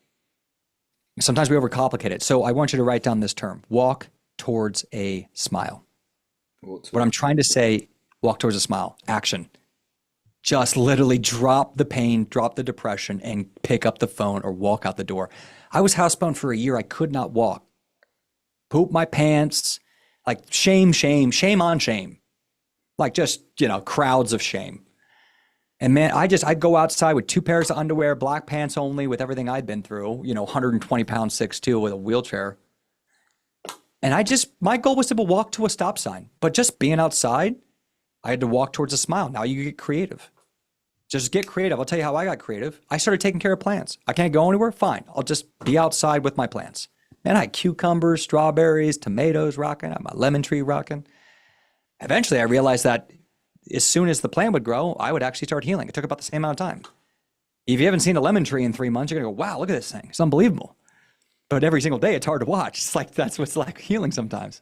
Sometimes we overcomplicate it. So I want you to write down this term, walk towards a smile. What I'm trying to say, walk towards a smile, action. Just literally drop the pain, drop the depression, and pick up the phone or walk out the door. I was housebound for a year. I could not walk. Poop my pants, like shame on shame. Like just, crowds of shame. And man, I'd go outside with 2 pairs of underwear, black pants only, with everything I'd been through, 120 pounds, 6'2", with a wheelchair. And my goal was to walk to a stop sign. But just being outside, I had to walk towards a smile. Now you get creative. Just get creative. I'll tell you how I got creative. I started taking care of plants. I can't go anywhere? Fine. I'll just be outside with my plants. And I had cucumbers, strawberries, tomatoes rocking. I had my lemon tree rocking. Eventually, I realized that as soon as the plant would grow, I would actually start healing. It took about the same amount of time. If you haven't seen a lemon tree in 3 months, you're going to go, wow, look at this thing. It's unbelievable. But every single day, it's hard to watch. It's like, that's what's like healing sometimes.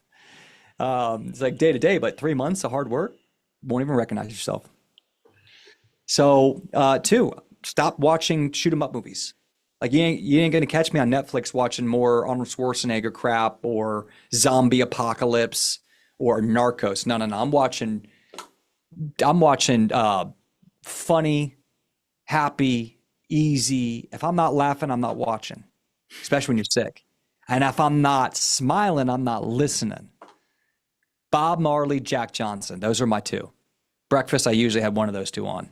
It's like day to day, but 3 months of hard work, won't even recognize yourself. So, 2, stop watching shoot 'em up movies. Like you ain't gonna catch me on Netflix watching more Arnold Schwarzenegger crap or zombie apocalypse or Narcos. No. I'm watching funny, happy, easy. If I'm not laughing, I'm not watching, especially when you're sick. And if I'm not smiling, I'm not listening. Bob Marley, Jack Johnson. Those are my 2. Breakfast, I usually have one of those 2 on.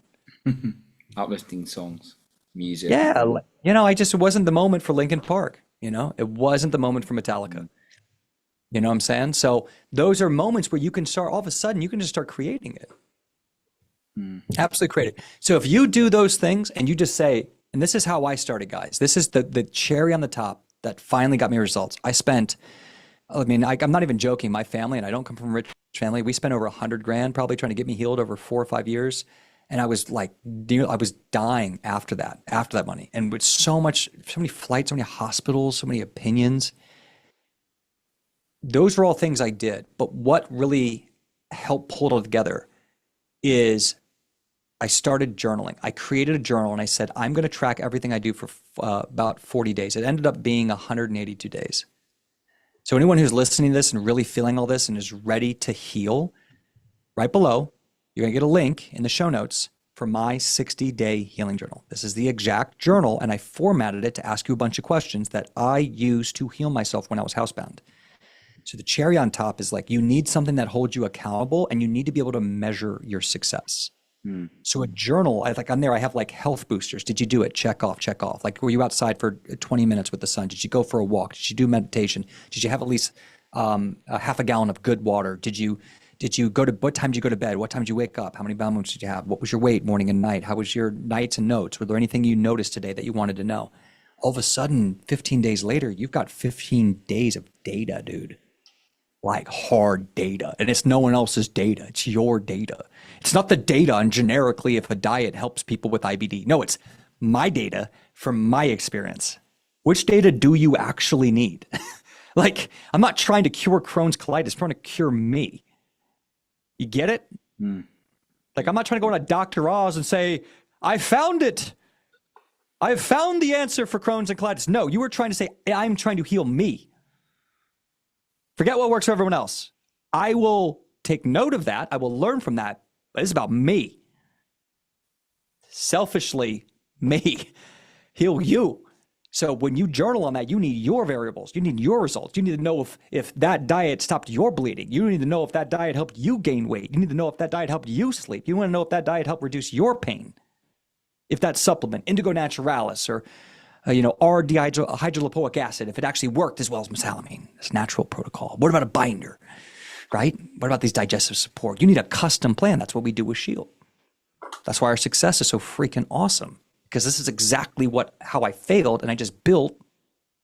Uplifting songs, music. Yeah. It wasn't the moment for Linkin Park. It wasn't the moment for Metallica. You know what I'm saying? So those are moments where you can start, all of a sudden, you can just start creating it. Absolutely create it. So if you do those things and you just say, and this is how I started, guys, this is the cherry on the top that finally got me results. I'm not even joking. My family, and I don't come from a rich family, we spent over $100,000 probably trying to get me healed over 4 or 5 years. And I was like, I was dying after that money. And with so many flights, so many hospitals, so many opinions. Those were all things I did. But what really helped pull it all together is I started journaling. I created a journal and I said, I'm going to track everything I do for about 40 days. It ended up being 182 days. So anyone who's listening to this and really feeling all this and is ready to heal, right below, you're going to get a link in the show notes for my 60-day healing journal. This is the exact journal, and I formatted it to ask you a bunch of questions that I used to heal myself when I was housebound. So the cherry on top is like, you need something that holds you accountable, and you need to be able to measure your success. So a journal, on there, I have like health boosters. Did you do it? Check off. Like, were you outside for 20 minutes with the sun? Did you go for a walk? Did you do meditation? Did you have at least a half a gallon of good water? Did you what time did you go to bed? What time did you wake up? How many bowel movements did you have? What was your weight morning and night? How was your nights and notes? Were there anything you noticed today that you wanted to know? All of a sudden, 15 days later, you've got 15 days of data, dude. Like hard data. And it's no one else's data. It's your data. It's not the data on generically if a diet helps people with IBD. No, it's my data from my experience. Which data do you actually need? Like, I'm not trying to cure Crohn's colitis. I'm trying to cure me. You get it? Like, I'm not trying to go on a Dr. Oz and say, I found it. I found the answer for Crohn's and colitis. No, you were trying to say, I'm trying to heal me. Forget what works for everyone else. I will take note of that. I will learn from that. But it's about me. Selfishly, me. Heal you. So when you journal on that, you need your variables. You need your results. You need to know if that diet stopped your bleeding. You need to know if that diet helped you gain weight. You need to know if that diet helped you sleep. You want to know if that diet helped reduce your pain. If that supplement, Indigo Naturalis, or R-dihydrolipoic acid, if it actually worked as well as mesalamine, it's a natural protocol. What about a binder, right? What about these digestive support? You need a custom plan. That's what we do with Shield. That's why our success is so freaking awesome, because this is exactly how I failed, and I just built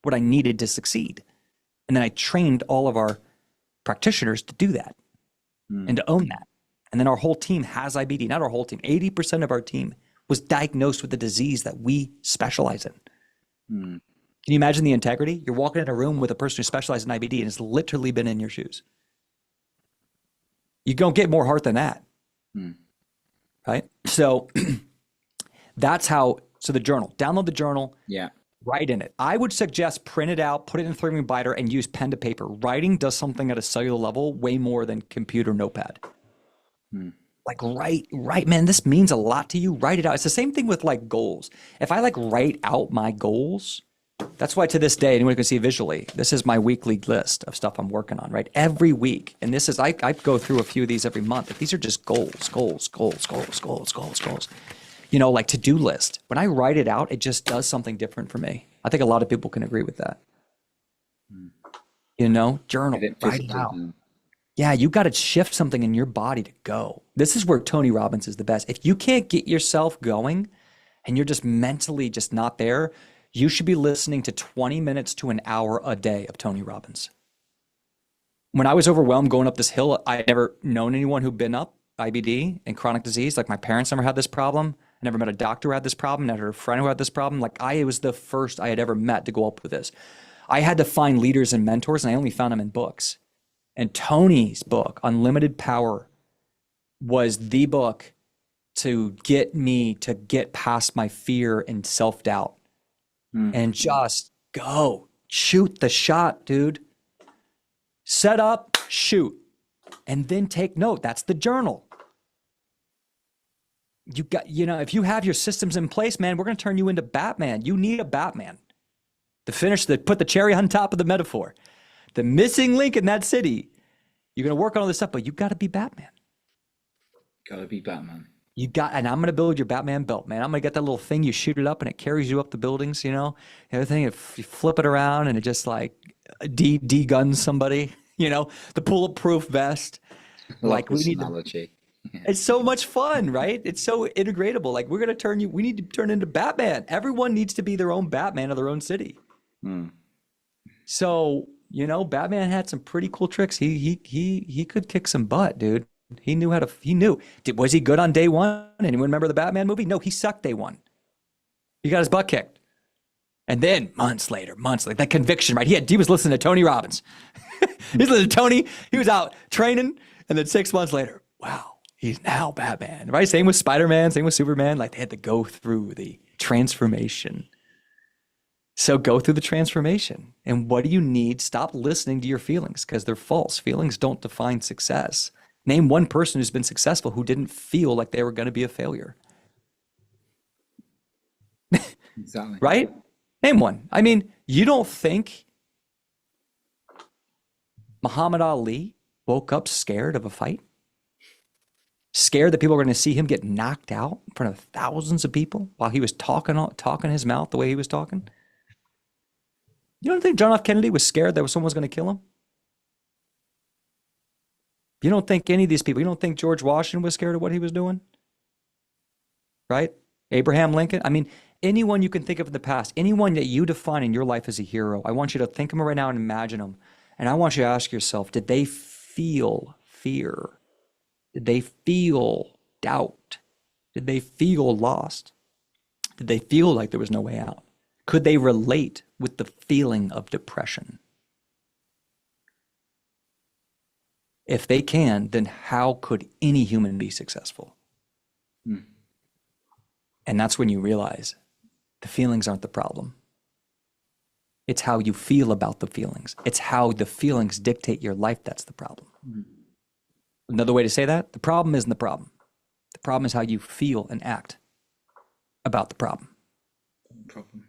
what I needed to succeed. And then I trained all of our practitioners to do that and to own that. And then our whole team has IBD, not our whole team. 80% of our team was diagnosed with the disease that we specialize in. Can you imagine the integrity? You're walking in a room with a person who specializes in IBD and has literally been in your shoes. You don't get more heart than that. Right? So that's how, so the journal, download the journal, write in it. I would suggest print it out, put it in a 3-ring binder, and use pen to paper. Writing does something at a cellular level way more than computer notepad. Like write, man, this means a lot to you. Write it out. It's the same thing with like goals. If I like write out my goals, that's why to this day, anyone can see visually, this is my weekly list of stuff I'm working on, right? Every week. And this is, I go through a few of these every month. But these are just goals. You know, like to-do list. When I write it out, it just does something different for me. I think a lot of people can agree with that. You know, journal, write it out. Yeah, you got to shift something in your body to go. This is where Tony Robbins is the best. If you can't get yourself going and you're just mentally just not there, you should be listening to 20 minutes to an hour a day of Tony Robbins. When I was overwhelmed going up this hill, I never known anyone who'd been up IBD and chronic disease. Like my parents never had this problem. I never met a doctor who had this problem, never a friend who had this problem. Like I was the first I had ever met to go up with this. I had to find leaders and mentors, and I only found them in books. And Tony's book, Unlimited Power, was the book to get me to get past my fear and self-doubt and just go. Shoot the shot, dude. Set up, shoot, and then take note. That's the journal. You got, if you have your systems in place, man, we're going to turn you into Batman. You need a Batman to put the cherry on top of the metaphor. The missing link in that city. You're going to work on all this stuff, but you got to be Batman. Got to be Batman. And I'm going to build your Batman belt, man. I'm going to get that little thing, you shoot it up and it carries you up the buildings, everything. If you flip it around and it just like de-guns somebody, the bulletproof vest. Like we need analogy. It's so much fun, right? It's so integratable. Like we need to turn into Batman. Everyone needs to be their own Batman of their own city. So, Batman had some pretty cool tricks. He could kick some butt, dude. He knew Was he good on day one? Anyone remember the Batman movie? No, he sucked day one. He got his butt kicked. And then months later, that conviction, right? He was listening to Tony Robbins. He's listening to Tony. He was out training. And then 6 months later, wow, he's now Batman, right? Same with Spider-Man, same with Superman. Like they had to go through the transformation. So go through the transformation. And what do you need? Stop listening to your feelings because they're false. Feelings don't define success. Name one person who's been successful who didn't feel like they were going to be a failure. Exactly. Right? Name one. I mean, you don't think Muhammad Ali woke up scared of a fight? Scared that people were going to see him get knocked out in front of thousands of people while he was talking his mouth the way he was talking? You don't think John F. Kennedy was scared that someone was going to kill him? You don't think any of these people, you don't think George Washington was scared of what he was doing? Right? Abraham Lincoln? I mean, anyone you can think of in the past, anyone that you define in your life as a hero, I want you to think of them right now and imagine them. And I want you to ask yourself, did they feel fear? Did they feel doubt? Did they feel lost? Did they feel like there was no way out? Could they relate with the feeling of depression? If they can, then how could any human be successful? Mm. And that's when you realize the feelings aren't the problem. It's how you feel about the feelings. It's how the feelings dictate your life that's the problem. Mm. Another way to say that, the problem isn't the problem. The problem is how you feel and act about the problem. Problem.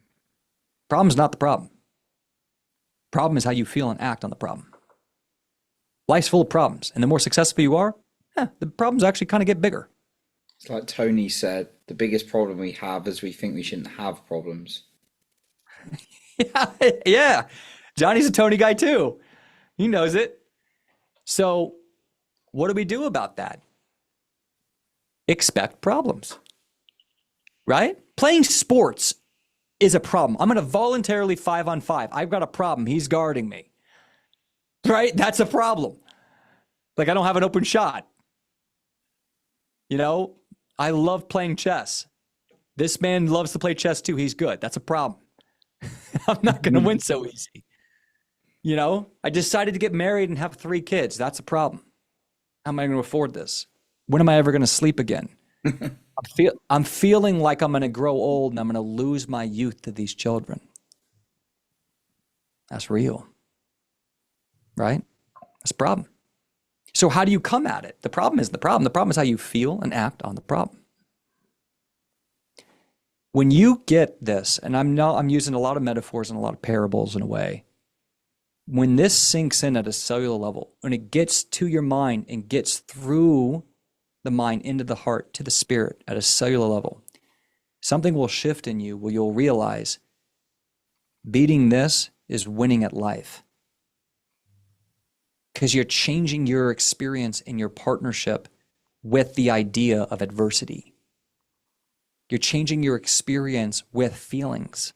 Problem is not the problem. Problem is how you feel and act on the problem. Life's full of problems, and the more successful you are, the problems actually kind of get bigger. It's like Tony said, the biggest problem we have is we think we shouldn't have problems. Yeah. Johnny's a Tony guy too. He knows it. So what do we do about that? Expect problems, right? Playing sports is a problem. I'm going to voluntarily 5-on-5. I've got a problem. He's guarding me, right? That's a problem. Like I don't have an open shot. You know, I love playing chess. This man loves to play chess too. He's good. That's a problem. I'm not going to win so easy. You know, I decided to get married and have 3 kids. That's a problem. How am I going to afford this? When am I ever going to sleep again? I'm feeling like I'm going to grow old and I'm going to lose my youth to these children. That's real, right? That's a problem. So how do you come at it? The problem is the problem. The problem is how you feel and act on the problem. When you get this, and I'm using a lot of metaphors and a lot of parables in a way, when this sinks in at a cellular level, when it gets to your mind and gets through the mind into the heart to the spirit at a cellular level, something will shift in you where you'll realize beating this is winning at life. Because you're changing your experience in your partnership with the idea of adversity. You're changing your experience with feelings.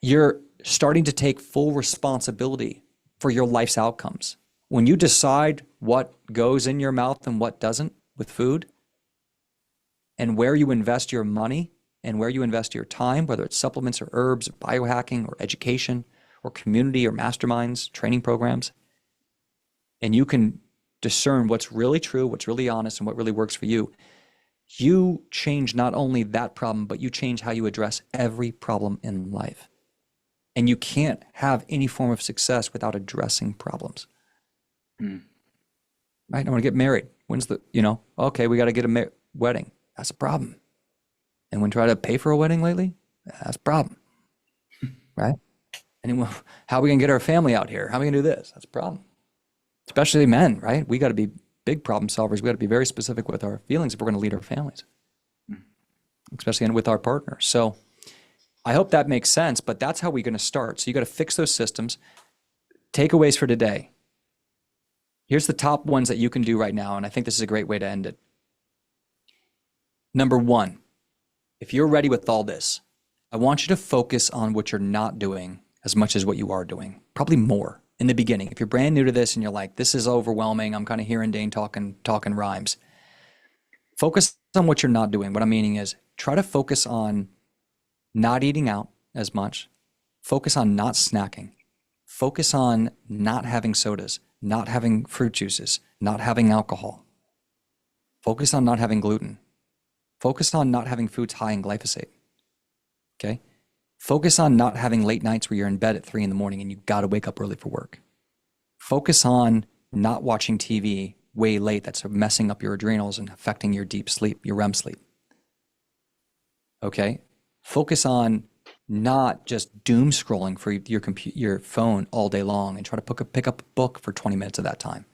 You're starting to take full responsibility for your life's outcomes. When you decide what goes in your mouth and what doesn't with food, and where you invest your money and where you invest your time, whether it's supplements or herbs or biohacking or education or community or masterminds, training programs, and you can discern what's really true, what's really honest, and what really works for you, you change not only that problem, but you change how you address every problem in life. And you can't have any form of success without addressing problems. Mm. Right? I want to get married. When's the, okay, we got to get a wedding. That's a problem. And when try to pay for a wedding lately, that's a problem. Right? And how are we going to get our family out here? How are we going to do this? That's a problem. Especially men, right? We got to be big problem solvers. We got to be very specific with our feelings if we're going to lead our families, especially with our partners. So I hope that makes sense, but that's how we're going to start. So you got to fix those systems. Takeaways for today. Here's the top ones that you can do right now, and I think this is a great way to end it. Number 1, if you're ready with all this, I want you to focus on what you're not doing as much as what you are doing, probably more. In the beginning, if you're brand new to this and you're like, this is overwhelming, I'm kind of hearing Dane talking rhymes. Focus on what you're not doing. What I'm meaning is try to focus on not eating out as much. Focus on not snacking. Focus on not having sodas, not having fruit juices, not having alcohol. Focus on not having gluten. Focus on not having foods high in glyphosate. Okay? Focus on not having late nights where you're in bed at 3 a.m. and you got to wake up early for work. Focus on not watching TV way late. That's messing up your adrenals and affecting your deep sleep, your REM sleep. Okay? Focus on not just doom scrolling for your phone all day long and try to pick up a book for 20 minutes of that time.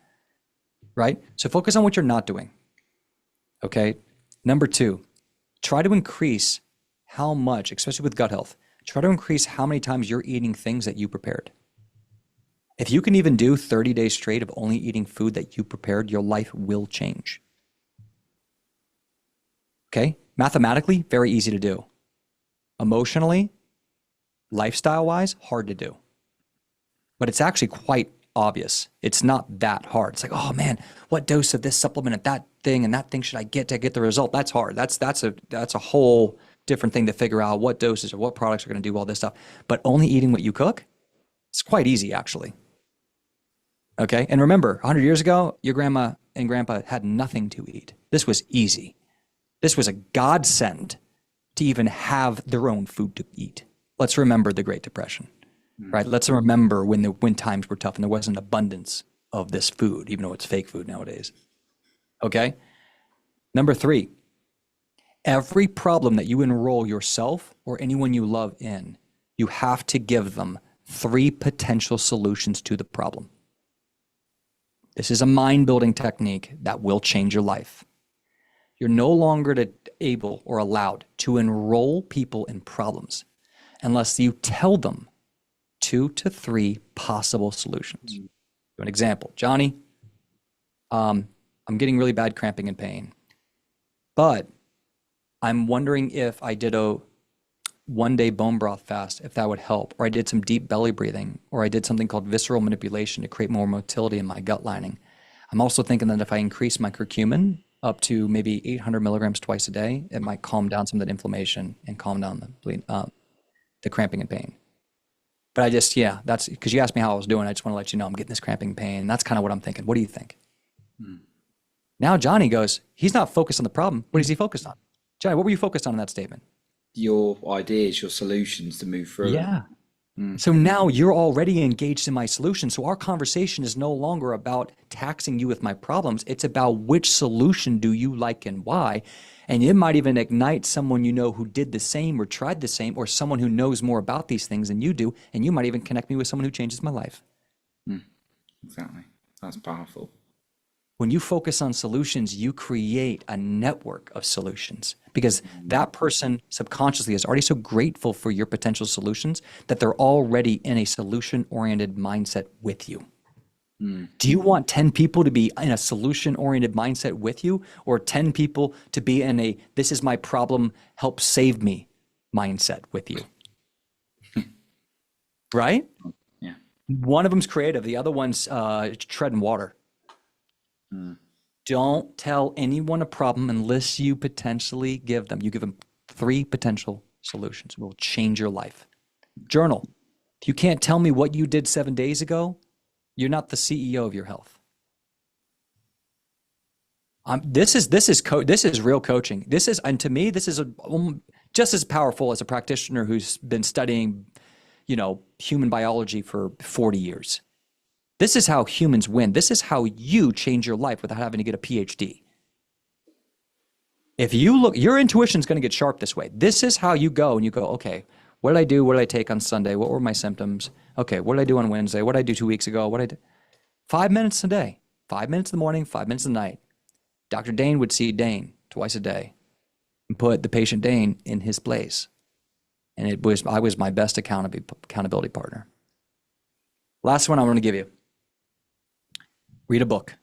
Right? So focus on what you're not doing. Okay? Number 2, try to increase how much, especially with gut health, try to increase how many times you're eating things that you prepared. If you can even do 30 days straight of only eating food that you prepared, your life will change. Okay? Mathematically, very easy to do. Emotionally, lifestyle-wise, hard to do. But it's actually quite obvious. It's not that hard. It's like, oh man, what dose of this supplement and that thing should I get to get the result? That's hard. That's a whole different thing to figure out what doses or what products are going to do all this stuff. But only eating what you cook, it's quite easy actually. Okay? And remember, 100 years ago, your grandma and grandpa had nothing to eat. This was easy. This was a godsend to even have their own food to eat. Let's remember the Great Depression, right? Let's remember when times were tough and there wasn't abundance of this food, even though it's fake food nowadays. Okay? Number 3, every problem that you enroll yourself or anyone you love in, you have to give them 3 potential solutions to the problem. This is a mind-building technique that will change your life. You're no longer able or allowed to enroll people in problems unless you tell them 2 to 3 possible solutions. An example, Johnny, I'm getting really bad cramping and pain, but I'm wondering if I did a 1-day bone broth fast, if that would help, or I did some deep belly breathing, or I did something called visceral manipulation to create more motility in my gut lining. I'm also thinking that if I increase my curcumin up to maybe 800 milligrams twice a day, it might calm down some of that inflammation and calm down the cramping and pain. But that's because you asked me how I was doing. I just want to let you know I'm getting this cramping and pain. And that's kind of what I'm thinking. What do you think? Now Johnny goes, he's not focused on the problem. What is he focused on? Johnny, what were you focused on in that statement? Your ideas, your solutions to move through. Yeah. So now you're already engaged in my solution. So our conversation is no longer about taxing you with my problems. It's about which solution do you like and why. And it might even ignite someone you know who did the same or tried the same, or someone who knows more about these things than you do. And you might even connect me with someone who changes my life. Exactly. That's powerful. When you focus on solutions, you create a network of solutions because that person subconsciously is already so grateful for your potential solutions that they're already in a solution-oriented mindset with you. Do you want 10 people to be in a solution-oriented mindset with you, or 10 people to be in a this is my problem, help save me mindset with you? Right? Yeah. One of them's creative. The other one's treading water. Don't tell anyone a problem unless you potentially give them. You give them 3 potential solutions. It will change your life. Journal. If you can't tell me what you did 7 days ago, you're not the CEO of your health. This is real coaching. And to me, this is just as powerful as a practitioner who's been studying, human biology for 40 years. This is how humans win. This is how you change your life without having to get a PhD. If you look, your intuition is going to get sharp this way. This is how you go, and you go, okay, what did I do? What did I take on Sunday? What were my symptoms? Okay, what did I do on Wednesday? What did I do 2 weeks ago? What did I do? 5 minutes a day, 5 minutes in the morning, 5 minutes at night. Dr. Dane would see Dane twice a day and put the patient Dane in his place. And I was my best accountability partner. Last one I want to give you. Read a book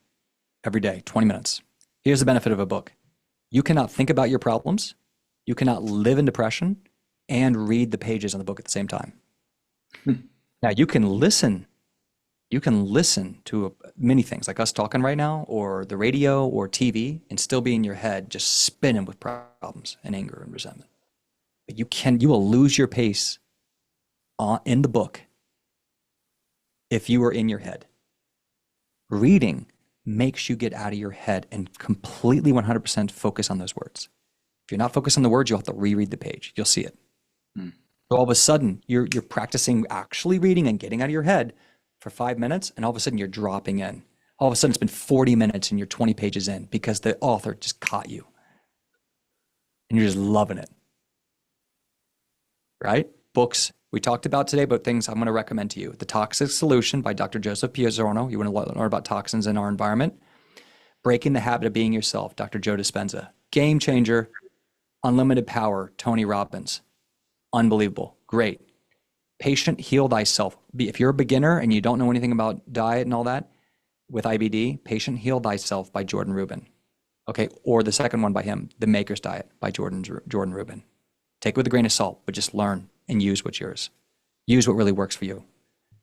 every day, 20 minutes. Here's the benefit of a book. You cannot think about your problems. You cannot live in depression and read the pages on the book at the same time. Now, you can listen to many things like us talking right now, or the radio or TV, and still be in your head just spinning with problems and anger and resentment. But you will lose your pace in the book if you are in your head. Reading makes you get out of your head and completely 100% focus on those words. If you're not focused on the words, you'll have to reread the page. You'll see it. So all of a sudden, you're practicing actually reading and getting out of your head for 5 minutes, and all of a sudden you're dropping in. All of a sudden it's been 40 minutes and you're 20 pages in because the author just caught you. And you're just loving it. Right? Books. We talked about today about things I'm going to recommend to you. The Toxic Solution by Dr. Joseph Pizzorno. You want to learn about toxins in our environment. Breaking the Habit of Being Yourself, Dr. Joe Dispenza. Game Changer, Unlimited Power, Tony Robbins. Unbelievable. Great. Patient Heal Thyself. If you're a beginner and you don't know anything about diet and all that, with IBD, Patient Heal Thyself by Jordan Rubin. Okay, or the second one by him, The Maker's Diet by Jordan Rubin. Take it with a grain of salt, but just learn and use what's yours. Use what really works for you.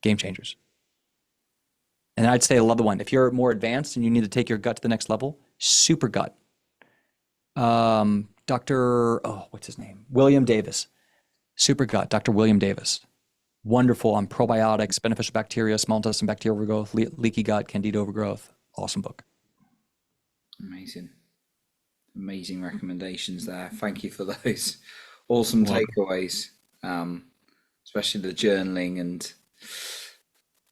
Game changers. And I'd say another one. If you're more advanced and you need to take your gut to the next level, Super Gut. What's his name? William Davis. Super Gut, Dr. William Davis. Wonderful on probiotics, beneficial bacteria, small intestine bacterial overgrowth, leaky gut, candida overgrowth. Awesome book. Amazing. Amazing recommendations there. Thank you for those awesome Welcome. takeaways, especially the journaling and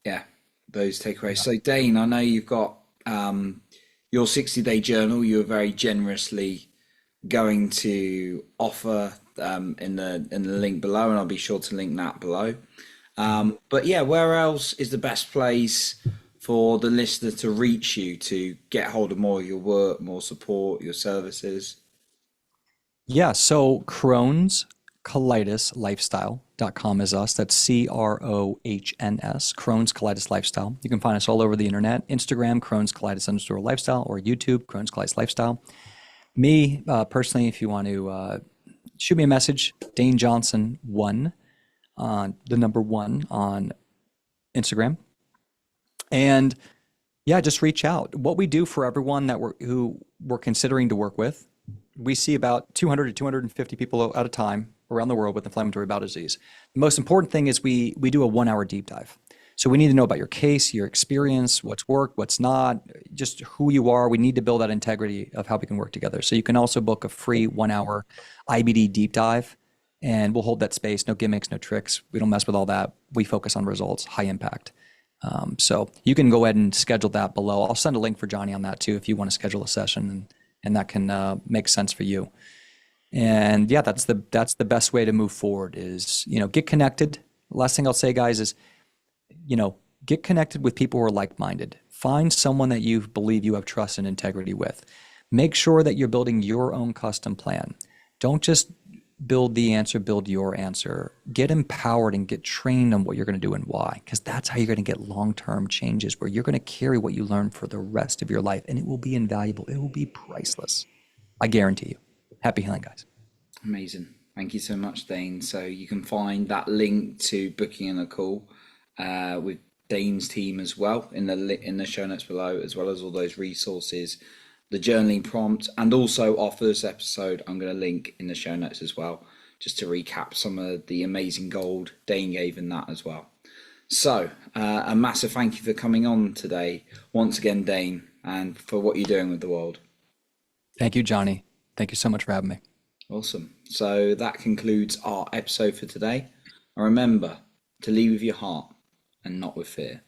yeah, those takeaways. Yeah. So, Dane, I know you've got your 60-day journal. You were very generously going to offer in the link below, and I'll be sure to link that below. Mhm. But yeah, where else is the best place for the listener to reach you to get hold of more of your work, more support, your services? Yeah. So Crohn's Colitis Lifestyle.com is us. That's CROHNS, Crohn's Colitis Lifestyle. You can find us all over the internet Instagram, Crohn's Colitis underscore lifestyle, or YouTube, Crohn's Colitis Lifestyle. Me, personally, if you want to shoot me a message, Dane Johnson 1, the number 1 on Instagram. And yeah, just reach out. What we do for everyone that who we're considering to work with, we see about 200 to 250 people at a time around the world with inflammatory bowel disease. The most important thing is we do a 1 hour deep dive. So we need to know about your case, your experience, what's worked, what's not, just who you are. We need to build that integrity of how we can work together. So you can also book a free 1 hour IBD deep dive, and we'll hold that space. No gimmicks, no tricks. We don't mess with all that. We focus on results, high impact. So you can go ahead and schedule that below. I'll send a link for Johnny on that too if you want to schedule a session, and that can make sense for you. And yeah, that's the best way to move forward is, get connected. Last thing I'll say, guys, is, get connected with people who are like-minded. Find someone that you believe you have trust and integrity with. Make sure that you're building your own custom plan. Don't just build the answer, build your answer. Get empowered and get trained on what you're going to do and why, because that's how you're going to get long-term changes where you're going to carry what you learn for the rest of your life, and it will be invaluable. It will be priceless. I guarantee you. Happy healing, guys. Amazing. Thank you so much, Dane. So you can find that link to booking in a call with Dane's team as well in the show notes below, as well as all those resources, the journaling prompt, and also our first episode. I'm going to link in the show notes as well, just to recap some of the amazing gold Dane gave in that as well. So a massive thank you for coming on today once again, Dane, and for what you're doing with the world. Thank you, Johnny. Thank you so much for having me. Awesome. So that concludes our episode for today. And remember to lead with your heart and not with fear.